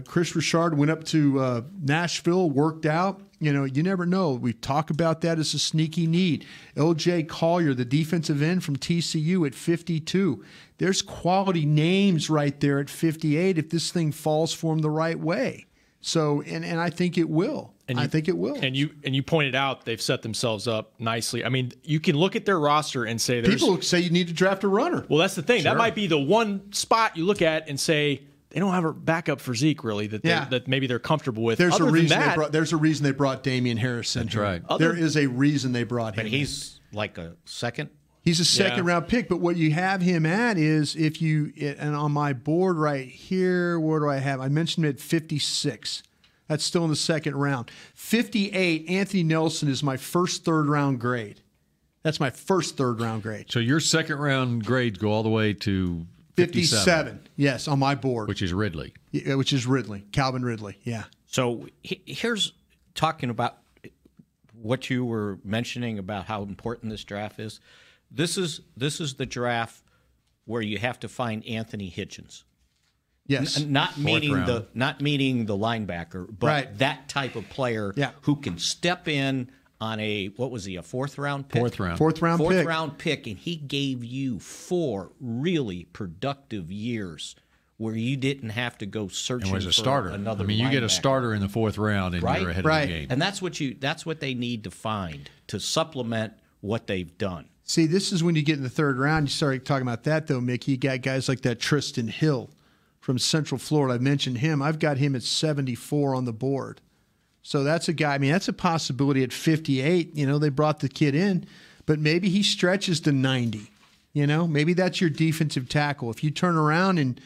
Chris Richard went up to Nashville, worked out. You never know. We talk about that as a sneaky need. L.J. Collier, the defensive end from TCU, at 52. There's quality names right there at 58 if this thing falls for them the right way. So, and I think it will. I think it will. And you pointed out they've set themselves up nicely. I mean, you can look at their roster and say people say you need to draft a runner. Well, that's the thing. Sure. That might be the one spot you look at and say, they don't have a backup for Zeke, really, that maybe they're comfortable with. There's a reason they brought Damian Harris in. That's right. There is a reason they brought him. But he's like a second. He's a second-round pick. But what you have him at is, and on my board right here, where do I have? I mentioned him at 56. That's still in the second round. 58, Anthony Nelson is my first third-round grade. That's my first third-round grade. So your second-round grades go all the way to 57, yes, on my board. Which is Ridley. Yeah, which is Ridley, Calvin Ridley, yeah. So here's talking about what you were mentioning about how important this draft is. This is the draft where you have to find Anthony Hitchens. Yes. Not meaning the linebacker, but that type of player who can step in on a fourth round pick? Fourth round pick, and he gave you 4 really productive years where you didn't have to go searching and was a for starter. another I mean, you get a linebacker. starter in the 4th round, and you're ahead of the game. And that's what they need to find to supplement what they've done. See, this is when you get in the 3rd round. You start talking about that, though, Mickey. You got guys like that Tristan Hill from Central Florida. I mentioned him. I've got him at 74 on the board. So that's a guy. I mean, that's a possibility at 58. They brought the kid in, but maybe he stretches to 90. Maybe that's your defensive tackle. If you turn around and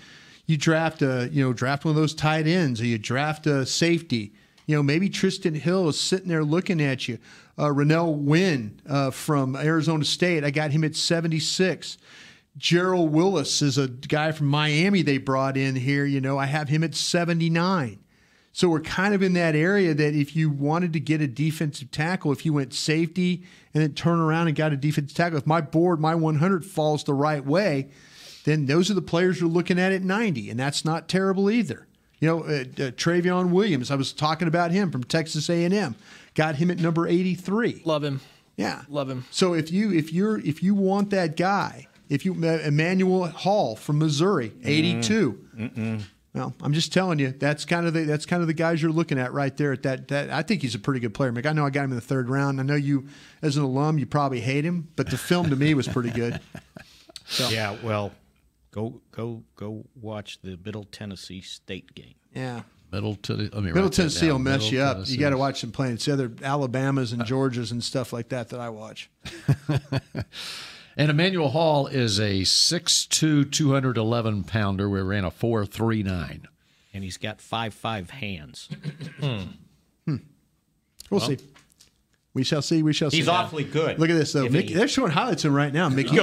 you draft draft one of those tight ends, or you draft a safety, maybe Tristan Hill is sitting there looking at you. Rennell Wynn from Arizona State, I got him at 76. Gerald Willis is a guy from Miami they brought in here. I have him at 79. So we're kind of in that area that if you wanted to get a defensive tackle, if you went safety and then turn around and got a defensive tackle, if my board, my 100 falls the right way, then those are the players you're looking at 90, and that's not terrible either. Travion Williams, I was talking about him from Texas A&M, got him at number 83. Love him. Yeah, love him. So if you want that guy, Emmanuel Hall from Missouri, 82. Well, I'm just telling you, that's kind of the guys you're looking at right there. At that, I think he's a pretty good player, Mick. I know I got him in the 3rd round. I know you, as an alum, you probably hate him, but the film to me was pretty good. So. Yeah, well, go watch the Middle Tennessee State game. Yeah, Middle Tennessee will mess you up. You got to watch them play. It's the other Alabamas and Georgias and stuff like that I watch. And Emmanuel Hall is a 6'2", 211-pounder. We ran a 4.39. And he's got 5'5" hands. We'll see. We shall see. We shall see. He's awfully good. Look at this, though. Mickey, they're showing highlights of him right now. Mickey,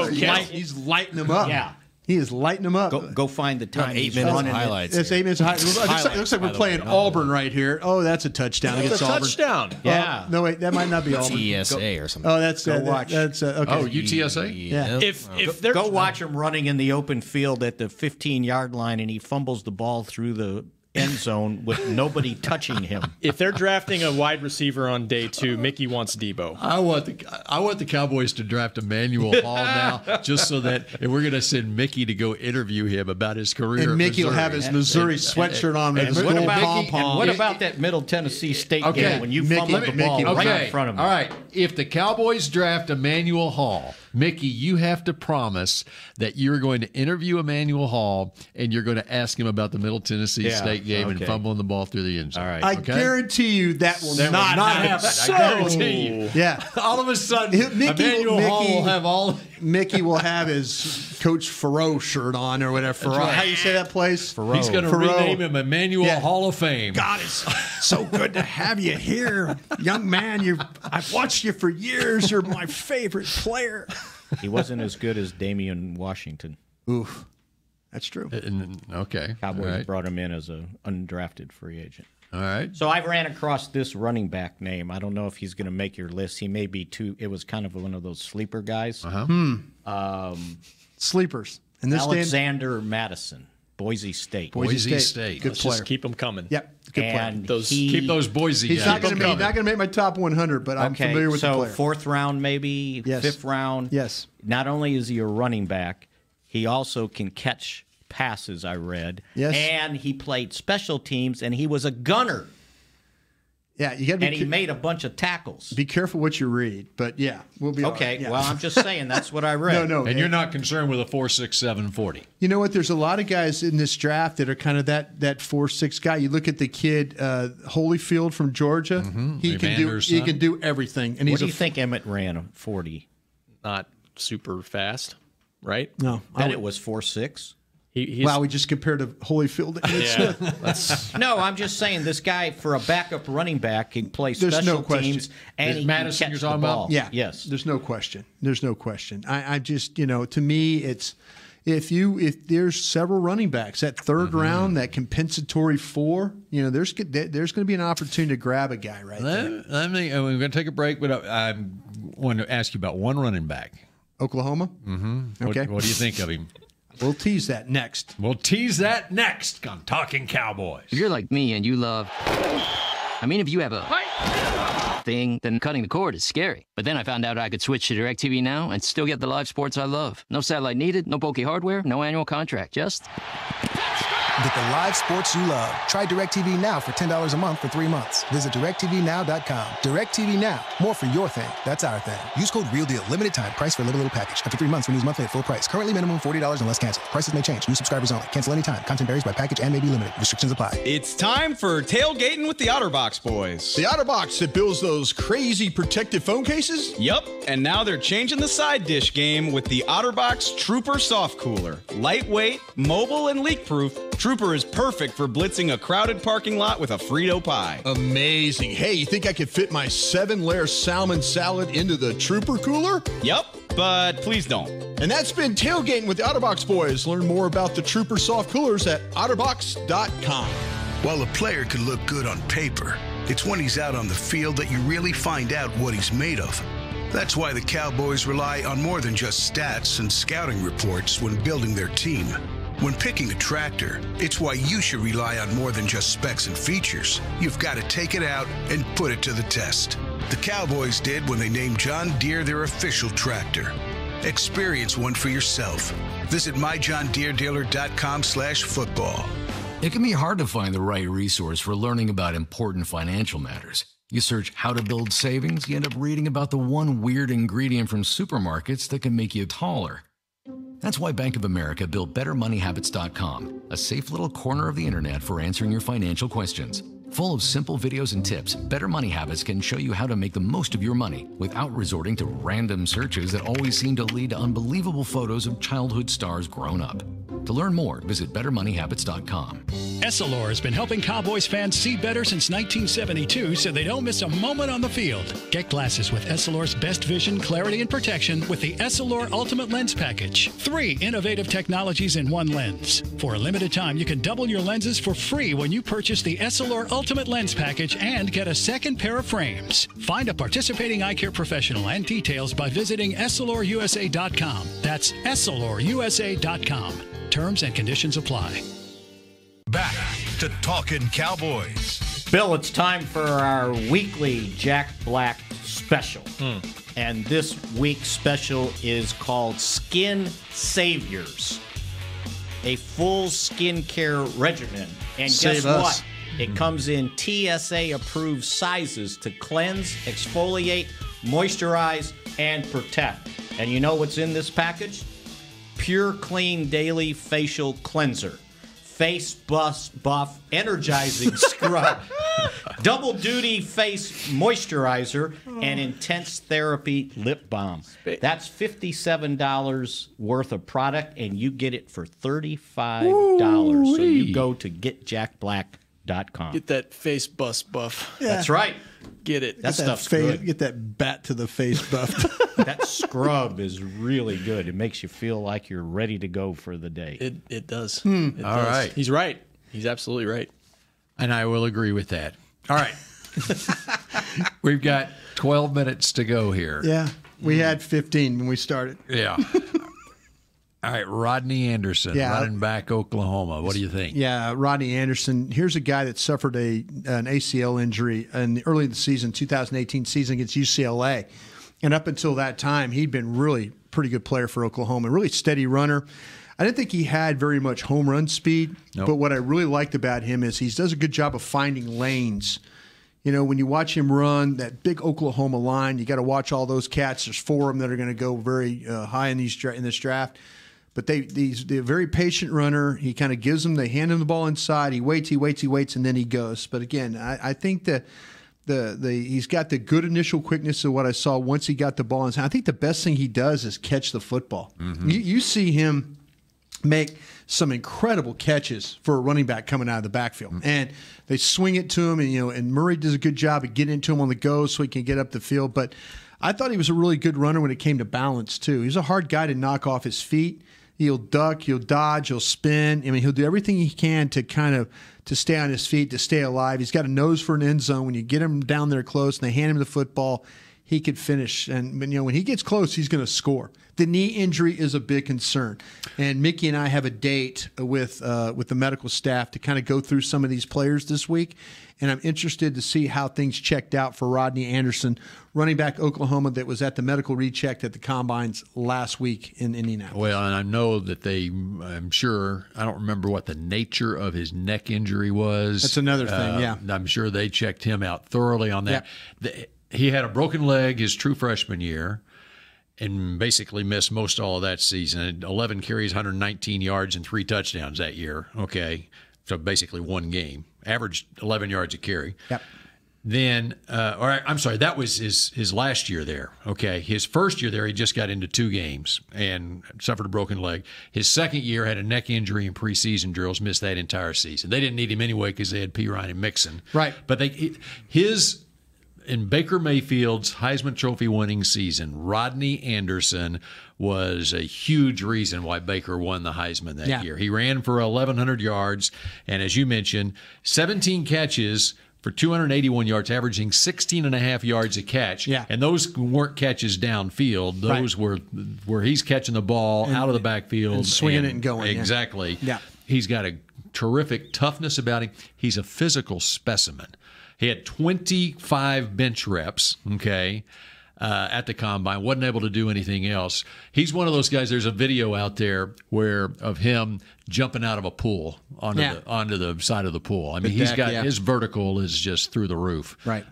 he's lighting them up. Yeah. He is lighting them up. Go find the time. 8 minutes of highlights. It's 8 minutes of highlights. It looks like we're playing Auburn right here. Oh, that's a touchdown against Auburn. Touchdown. Yeah. No, wait, that might not be Auburn. TSA or something. Oh, that's watch. That's okay. Oh, UTSA? Yeah. If they're go watch him running in the open field at the 15-yard line, and he fumbles the ball through the end zone with nobody touching him. If they're drafting a wide receiver on day 2, Mickey wants Debo. I want the Cowboys to draft Emmanuel Hall now, just so that and we're going to send Mickey to go interview him about his career. And Mickey will have his Missouri sweatshirt on with his gold pom-pom. What about that Middle Tennessee State game when you fumbled the ball right in front of him? All right. If the Cowboys draft Emmanuel Hall, Mickey, you have to promise that you're going to interview Emmanuel Hall and you're going to ask him about the Middle Tennessee State game and fumbling the ball through the end zone. All right. I guarantee you that will not happen. I guarantee you. Yeah. All of a sudden, Emmanuel Hall will have all. Mickey will have his Coach Faroe shirt on or whatever. Right. How you say that place? Faroe. He's going to rename him Emmanuel Hall of Fame. God, it's so good to have you here, young man. I've watched you for years. You're my favorite player. He wasn't as good as Damian Washington. Oof. That's true. Okay. Cowboys brought him in as an undrafted free agent. All right. So I ran across this running back name. I don't know if he's going to make your list. He may be too. It was kind of one of those sleeper guys. Sleepers. And this Alexander Madison, Boise State. Boise State. Good player. Just keep them coming. Yep. Good player. Keep those Boise He's guys. not going to make my top 100, but I'm familiar with the player. So 4th round, maybe 5th round. Yes. Not only is he a running back, he also can catch passes, I read. Yes. And he played special teams, and he was a gunner. Yeah, you got to be. And he made a bunch of tackles. Be careful what you read, but yeah, we'll be okay. Right. Yeah. Well, I'm just saying that's what I read. No, and you're not concerned with a 4.67 40. You know what? There's a lot of guys in this draft that are kind of that 4.6 guy. You look at the kid Holyfield from Georgia. Mm-hmm. He can do everything. And what do you think Emmett ran a 40? Not super fast, right? No, then it was 4.6. Wow, we just compared to Holyfield. No, I'm just saying this guy for a backup running back can play special teams and he Madison can catch you're talking the ball. about? Yeah, yes. There's no question. I just to me it's if there's several running backs that 3rd round, that compensatory 4, there's going to be an opportunity to grab a guy right there. We're going to take a break, but I want to ask you about one running back. Oklahoma. Mm-hmm. Okay. What do you think of him? We'll tease that next. on Talkin Cowboys. If you're like me and you love... if you have a thing, then cutting the cord is scary. But then I found out I could switch to DirecTV Now and still get the live sports I love. No satellite needed, no bulky hardware, no annual contract, just... Get the live sports you love. Try DirecTV Now for $10 a month for 3 months. Visit DirecTVNow.com. DirecTV Now. More for your thing. That's our thing. Use code REALDEAL. Limited time. Price for little package. After 3 months, renews monthly at full price. Currently minimum $40 unless canceled. Prices may change. New subscribers only. Cancel anytime. Content varies by package and may be limited. Restrictions apply. It's time for tailgating with the OtterBox boys. The OtterBox that builds those crazy protective phone cases? Yup. And now they're changing the side dish game with the OtterBox Trooper Soft Cooler. Lightweight, mobile, and leak-proof, Trooper is perfect for blitzing a crowded parking lot with a Frito pie. Amazing. Hey, you think I could fit my 7-layer salmon salad into the Trooper cooler? Yup, but please don't. And that's been Tailgating with the OtterBox boys. Learn more about the Trooper Soft Coolers at OtterBox.com. While a player could look good on paper, it's when he's out on the field that you really find out what he's made of. That's why the Cowboys rely on more than just stats and scouting reports when building their team. When picking a tractor, it's why you should rely on more than just specs and features. You've got to take it out and put it to the test. The Cowboys did when they named John Deere their official tractor. Experience one for yourself. Visit myjohndeeredealer.com/football. It can be hard to find the right resource for learning about important financial matters. You search how to build savings, you end up reading about the one weird ingredient from supermarkets that can make you taller. That's why Bank of America built BetterMoneyHabits.com, a safe little corner of the internet for answering your financial questions. Full of simple videos and tips, Better Money Habits can show you how to make the most of your money without resorting to random searches that always seem to lead to unbelievable photos of childhood stars grown up. To learn more, visit BetterMoneyHabits.com. Essilor has been helping Cowboys fans see better since 1972 so they don't miss a moment on the field. Get glasses with Essilor's best vision, clarity, and protection with the Essilor Ultimate Lens Package. 3 innovative technologies in one lens. For a limited time, you can double your lenses for free when you purchase the Essilor Ultimate Lens Package and get a second pair of frames. Find a participating eye care professional and details by visiting EssilorUSA.com. That's EssilorUSA.com. Terms and conditions apply. Back to Talkin Cowboys. Bill, it's time for our weekly Jack Black special. And this week's special is called Skin Saviors, a full skincare regimen. And guess what? It comes in TSA-approved sizes to cleanse, exfoliate, moisturize, and protect. And you know what's in this package? Pure Clean Daily Facial Cleanser, Face Buff Energizing Scrub, Double Duty Face Moisturizer, and Intense Therapy Lip Balm. That's $57 worth of product, and you get it for $35. So you go to getjackblack.com. Get that face buff. Yeah. That's right. Get it. That stuff's good. Get that bat to the face buffed. That scrub is really good. It makes you feel like you're ready to go for the day. It does. All right. He's right. He's absolutely right. And I will agree with that. All right. We've got 12 minutes to go here. Yeah. We had 15 when we started. Yeah. All right, Rodney Anderson, running back Oklahoma. What do you think? Yeah, Rodney Anderson. Here's a guy that suffered an ACL injury early in the season, 2018 season against UCLA. And up until that time, he'd been really pretty good player for Oklahoma, really steady runner. I didn't think he had very much home run speed, but what I really liked about him is he does a good job of finding lanes. You know, when you watch him run that big Oklahoma line, you got to watch all those cats. There's 4 of them that are going to go very high in this draft. But they're a very patient runner. He kind of gives them, they hand him the ball inside. He waits, and then he goes. But again, I think that he's got the good initial quickness of what I saw once he got the ball inside. I think the best thing he does is catch the football. Mm-hmm. You see him make some incredible catches for a running back coming out of the backfield. Mm-hmm. And they swing it to him, and Murray does a good job of getting into him on the go so he can get up the field. But I thought he was a really good runner when it came to balance, too. He's a hard guy to knock off his feet. He'll duck, he'll dodge, he'll spin. I mean, he'll do everything he can to to stay on his feet, to stay alive. He's got a nose for an end zone. When you get him down there close and they hand him the football, he could finish. And when he gets close, he's going to score. The knee injury is a big concern. And Mickey and I have a date with the medical staff to kind of go through some of these players this week. And I'm interested to see how things checked out for Rodney Anderson, running back Oklahoma, that was at the medical recheck at the Combines last week in Indianapolis. Well, and I know that I'm sure, I don't remember what the nature of his neck injury was. That's another thing, yeah. I'm sure they checked him out thoroughly on that. He had a broken leg his true freshman year and basically missed most all of that season. 11 carries, 119 yards, and 3 touchdowns that year. Okay, so basically one game. Averaged 11 yards a carry. Yep. Then, I'm sorry, that was his last year there. Okay, his first year there, he just got into 2 games and suffered a broken leg. His second year had a neck injury in preseason drills, missed that entire season. They didn't need him anyway because they had P. Ryan and Mixon. Right. But in Baker Mayfield's Heisman Trophy winning season, Rodney Anderson was a huge reason why Baker won the Heisman that year. He ran for 1,100 yards, and as you mentioned, 17 catches for 281 yards, averaging 16.5 yards a catch. Yeah. And those weren't catches downfield. Those were where he's catching the ball out of the backfield. And swinging it and going. Exactly. Yeah. He's got a terrific toughness about him. He's a physical specimen. He had 25 bench reps, at the Combine. Wasn't able to do anything else. He's one of those guys. There's a video out there of him jumping out of a pool onto the side of the pool. I mean, his vertical is just through the roof. Right.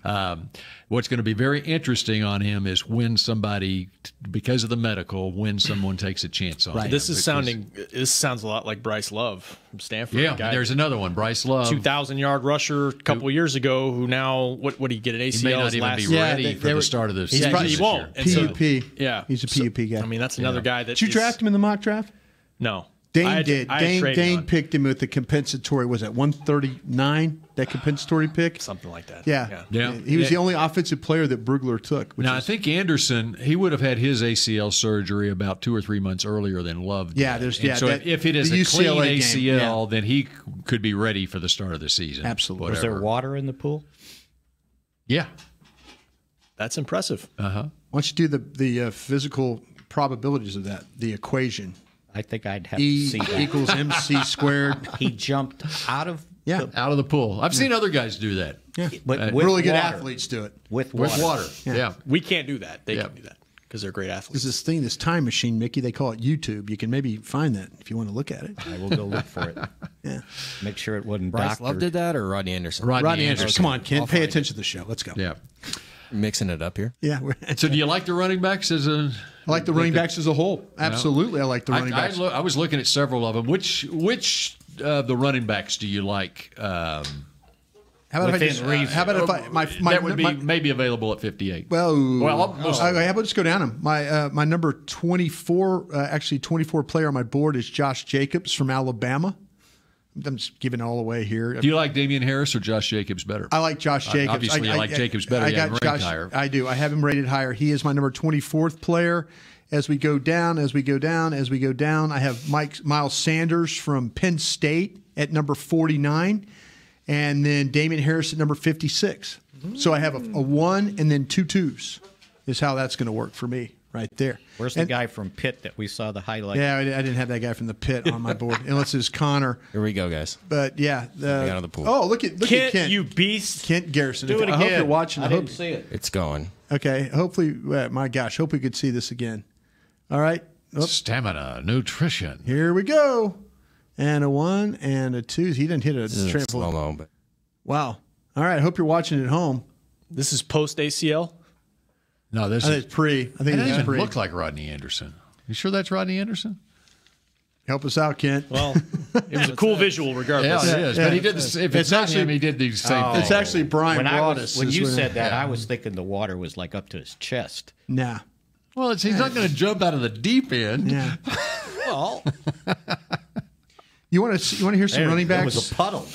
What's going to be very interesting on him is when somebody, because of the medical, when someone takes a chance on him. This sounds a lot like Bryce Love from Stanford. Yeah, there's another one, Bryce Love. 2,000-yard rusher a couple years ago who now, what did he get, an ACL? He may not even be ready for the start of the season. He won't. PUP. Yeah. He's a PUP guy. I mean, that's another guy that Did you draft him in the mock draft? No. Dane did. Dane picked him with the compensatory, was it 139, that compensatory pick? Something like that. Yeah. He was the only offensive player that Brugler took. I think Anderson, he would have had his ACL surgery about 2 or 3 months earlier than Love did. If it is a clean ACL, then he could be ready for the start of the season. Absolutely. Was there water in the pool? Yeah. That's impressive. Why don't you do the physical probabilities of that, the equation? I think I'd have to see that. Equals MC squared. He jumped out of the pool. I've seen other guys do that. Yeah, but really good athletes do it with water. Yeah. We can't do that. They can do that because they're great athletes. There's this time machine, Mickey. They call it YouTube. You can maybe find that if you want to look at it. I will go look for it. Yeah. Make sure it wasn't Bryce Love did that, or Rodney Anderson? Rodney Anderson. Come on, Ken. Pay attention to the show. Let's go. Yeah. Mixing it up here. Yeah. So do you like the running backs as a... I like the running backs as a whole. Absolutely, I like the running backs. I was looking at several of them. Which the running backs do you like? How about if I would be maybe available at 58? How about just go down them? My number 24, actually 24 player on my board is Josh Jacobs from Alabama. I'm just giving it all away here. Do you like Damian Harris or Josh Jacobs better? I like Josh Jacobs. Obviously, I like Jacobs better. I got Josh higher. I do. I have him rated higher. He is my number 24th player. As we go down, I have Miles Sanders from Penn State at number 49, and then Damian Harris at number 56. So I have a 1 and then 2 2s is how that's going to work for me. Right there. Where's the guy from Pitt that we saw the highlight? Yeah, I didn't have that guy from the Pitt on my board, unless it's Connor. Here we go, guys. But yeah, out of the pool. Oh, look at Kent, you beast! Kent Garrison. Do it again. I hope you're watching. I didn't see it. It's going. Okay, hopefully. My gosh, hope we could see this again. All right. Stamina, nutrition. Here we go. And a 1 and a 2. He didn't hit a trampoline. Slow-mo, but wow. All right. I hope you're watching at home. This is post ACL. No, I think it's pre. I think it doesn't even look like Rodney Anderson. You sure that's Rodney Anderson? Help us out, Kent. Well, it was a cool visual, regardless. Yeah, it is. But he did. If it's not him, he did the same thing. It's actually Brian Broaddus. When you said that, I was thinking the water was like up to his chest. Nah. Well, he's not going to jump out of the deep end. Yeah. Well, you want to hear some running backs? It was a puddle.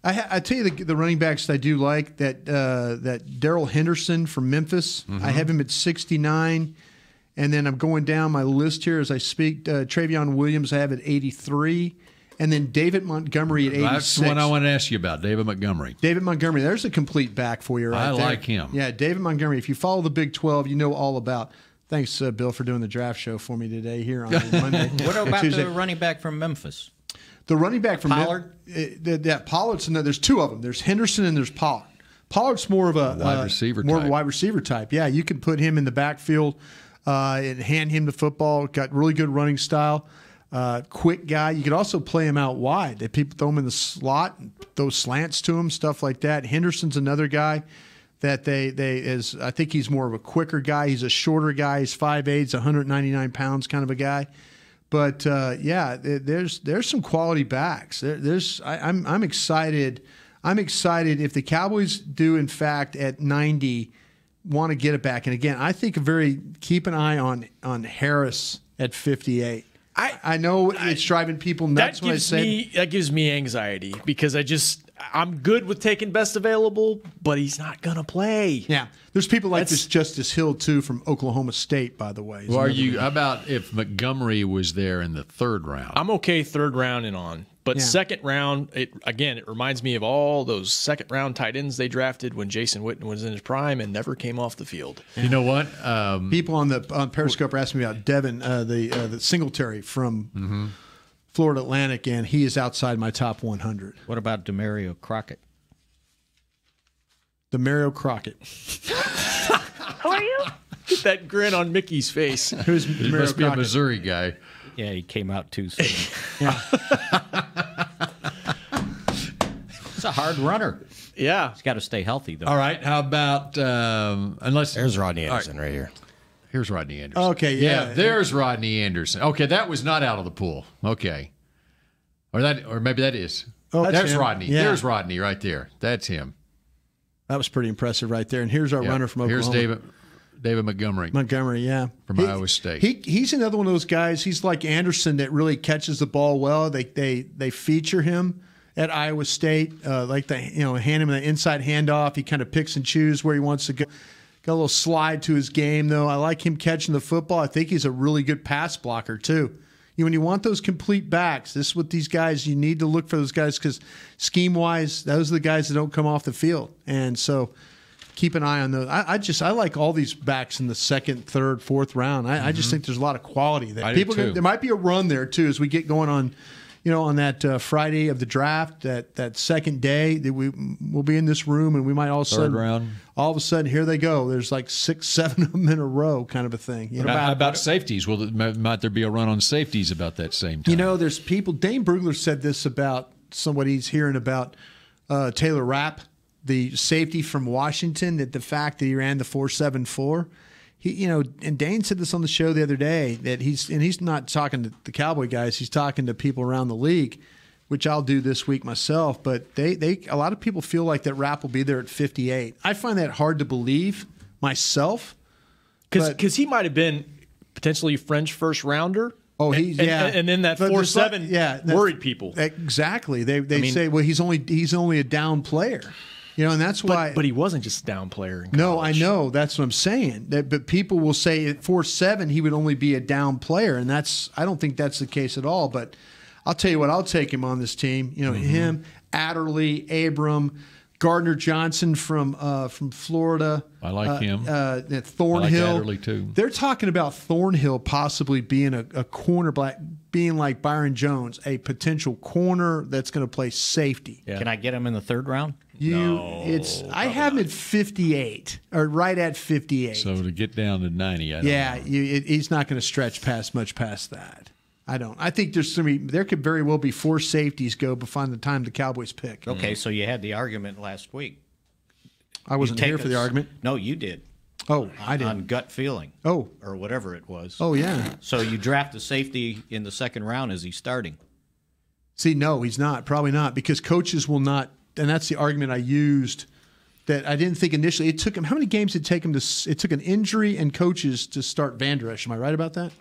I tell you the running backs that I do like, that Darrell Henderson from Memphis. I have him at 69. And then I'm going down my list here as I speak. Travion Williams I have at 83. And then David Montgomery at 86. That's the one I want to ask you about, David Montgomery. David Montgomery, there's a complete back for you right there. I like him. Yeah, David Montgomery. If you follow the Big 12, you know all about. Thanks, Bill, for doing the draft show for me today here on Monday. What about the running back from Memphis? The running back from Pollard? Pollard's there's two of them. There's Henderson and there's Pollard. Pollard's more of a wide receiver type. Yeah, you can put him in the backfield and hand him the football. Got really good running style. Quick guy. You could also play him out wide. If people throw him in the slot, throw slants to him, stuff like that. Henderson's another guy that I think he's more of a quicker guy. He's a shorter guy. He's 5'8", he's 199 pounds kind of a guy. But there's some quality backs. I'm excited. I'm excited if the Cowboys do in fact at 90 want to get it back. And again, I think keep an eye on Harris at 58. I know it's driving people nuts when I say that gives me anxiety because I'm good with taking best available, but he's not going to play. Yeah. There's people like this Justice Hill, too, from Oklahoma State, by the way. Well, how about if Montgomery was there in the third round? I'm okay third round and on. But second round, it reminds me of all those second-round tight ends they drafted when Jason Witten was in his prime and never came off the field. You know what? People on Periscope are asking me about Devin, the Singletary from Florida Atlantic, and he is outside my top 100. What about Demario Crockett? Demario Crockett. Who are you? Get that grin on Mickey's face. Who's He must be a Missouri guy. Yeah, he came out too soon. It's a hard runner. Yeah. He's got to stay healthy, though. All right. How about There's Rodney Anderson right here. Here's Rodney Anderson. Okay, yeah. There's Rodney Anderson. Okay, that was not out of the pool. Okay. Or maybe that is. Oh, there's him. Rodney. Yeah. There's Rodney right there. That's him. That was pretty impressive right there. And here's our runner from Oklahoma. Here's David Montgomery. Montgomery, yeah. From Iowa State. He's another one of those guys. He's like Anderson that really catches the ball well. They feature him at Iowa State. Hand him an inside handoff. He kind of picks and chooses where he wants to go. Got a little slide to his game, though. I like him catching the football. I think he's a really good pass blocker, too. When you want those complete backs, this is what these guys, you need to look for those guys because scheme-wise, those are the guys that don't come off the field. And so keep an eye on those. I like all these backs in the second, third, fourth round. I just think there's a lot of quality there. There might be a run there, too, as we get going on on that Friday of the draft, that second day, that we'll be in this room and we might all of a sudden, here they go. There's like 6, 7 of them in a row, kind of a thing. How about safeties? Might there be a run on safeties about that same time? There's people. Dane Brugler said this about somebody he's hearing about Taylor Rapp, the safety from Washington, that the fact that he ran the 4.74. And Dane said this on the show the other day that he's not talking to the Cowboy guys. He's talking to people around the league, which I'll do this week myself. But a lot of people feel like that Rapp will be there at 58. I find that hard to believe myself, because he might have been potentially French first rounder. Oh, and then that 4.7 worried people. Exactly. They say, well, he's only a down player. And that's why. But he wasn't just a down player in college. No, I know. That's what I'm saying. But people will say at 4.7 he would only be a down player, and I don't think that's the case at all. But I'll tell you what, I'll take him on this team. Him, Adderley, Abram, Gardner Johnson from Florida. I like him. Thornhill. I like Adderley too. They're talking about Thornhill possibly being a cornerback, being like Byron Jones, a potential corner that's going to play safety. Yeah. Can I get him in the third round? I have him at 58 or right at 58. So to get down to 90, he's not going to stretch much past that. I don't. I think there could very well be 4 safeties go before the time the Cowboys pick. Okay, so you had the argument last week. I wasn't here for the argument. No, you did. Oh, I did. On gut feeling. Oh. Or whatever it was. Oh, yeah. So you draft a safety in the second round. Is he starting? See, no, he's not. Probably not, because coaches will not. And that's the argument I used that I didn't think initially. It took him, how many games did it take him it took an injury and coaches to start Van Der Esch. Am I right about that?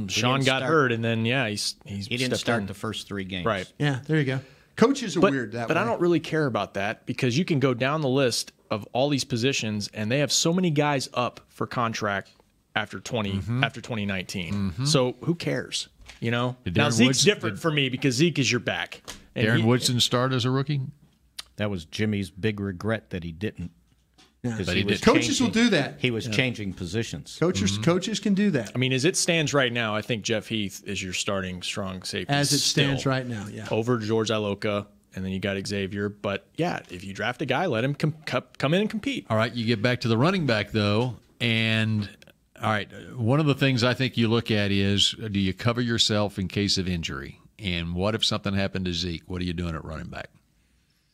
Sean got hurt, and then, he didn't start the first 3 games. Right. Yeah, there you go. Coaches are weird that way. But I don't really care about that because you can go down the list of all these positions, and they have so many guys up for contract after 2019. So who cares? You know, now Zeke's different for me because Zeke is your back. Darren Woodson start as a rookie? That was Jimmy's big regret that he didn't. Yeah. But coaches will do that. He was changing positions. Coaches can do that. I mean, as it stands right now, I think Jeff Heath is your starting strong safety. As it stands right now, yeah. Over George Iloka, and then you got Xavier. But, yeah, if you draft a guy, let him come in and compete. All right, you get back to the running back, though, and, all right, one of the things I think you look at is, do you cover yourself in case of injury? And what if something happened to Zeke? What are you doing at running back?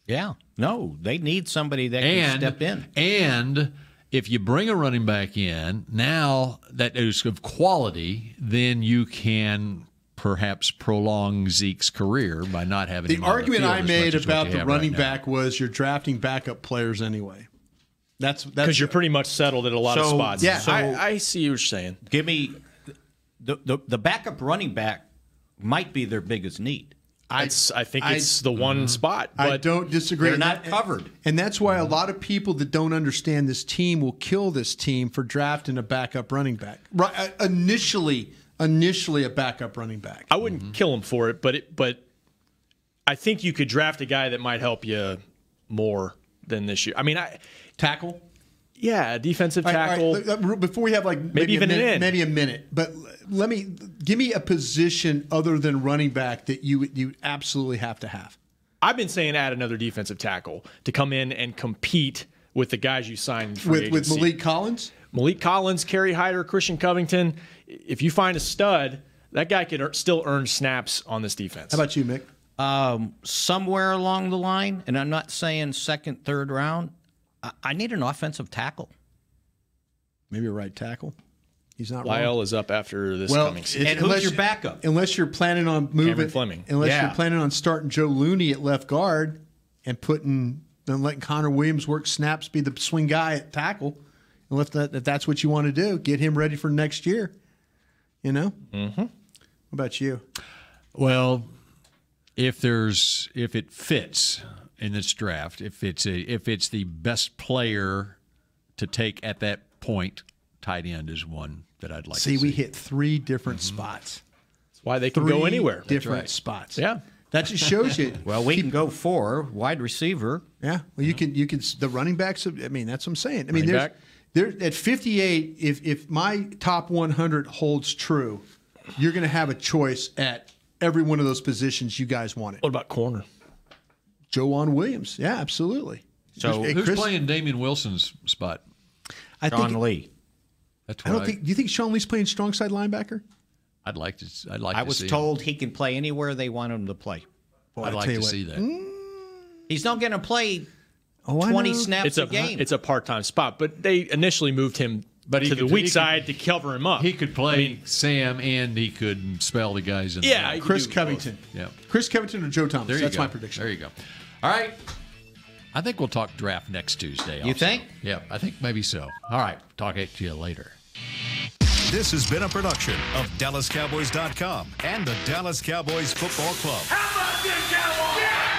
Yeah. No, they need somebody that can step in. And if you bring a running back in, now that is of quality, then you can perhaps prolong Zeke's career by not having him on the argument field I made about the running right back was you're drafting backup players anyway. That's because you're pretty much settled at a lot of spots. Yeah, so I see what you're saying. Give me the backup running back might be their biggest need. I think it's the one spot. But I don't disagree. They're not covered. And that's why a lot of people that don't understand this team will kill this team for drafting a backup running back. Right, initially a backup running back. I wouldn't kill him for it, but I think you could draft a guy that might help you more than this year. I mean, tackle? Yeah, defensive tackle. All right, before we have maybe a minute, but give me a position other than running back that you absolutely have to have. I've been saying add another defensive tackle to come in and compete with the guys you signed with Malik Collins, Kerry Hyder, Christian Covington. If you find a stud, that guy could still earn snaps on this defense. How about you, Mick? Somewhere along the line, and I'm not saying second, third round, I need an offensive tackle. Maybe a right tackle. He's not Lyle wrong. is up after this coming season. And who's your backup? Unless you're planning on moving Cameron Fleming. Unless you're planning on starting Joe Looney at left guard and letting Connor Williams work snaps, be the swing guy at tackle. And if that's what you want to do, get him ready for next year. You know? Mm-hmm. What about you? Well, if it fits in this draft, if it's the best player to take at that point, tight end is one that I'd like to see. We hit 3 different spots. That's why they can go anywhere. Different spots. Yeah. That just shows you. Well, we can go 4, wide receiver. Yeah. Well, you can the running backs. I mean, that's what I'm saying. I mean, there at 58. If my top 100 holds true, you're going to have a choice at every one of those positions you guys wanted. What about corner? Joanne Williams. Yeah, absolutely. So who's playing Damian Wilson's spot? Sean Lee. That's I don't think. Do you think Sean Lee's playing strong side linebacker? I'd like to. I was told he can play anywhere they want him to play. Boy, I'd like to see that. He's not going to play 20 snaps a game. It's a part-time spot, but they initially moved him to the weak side to cover him up. He could play Sam, and he could spell the guys in. Yeah, Chris Covington. Yeah, Chris Covington or Joe Thomas. That's my prediction. There you go. All right. I think we'll talk draft next Tuesday. Also. You think? Yeah, I think maybe so. All right. Talk to you later. This has been a production of DallasCowboys.com and the Dallas Cowboys Football Club. How about this, Cowboys? Yeah!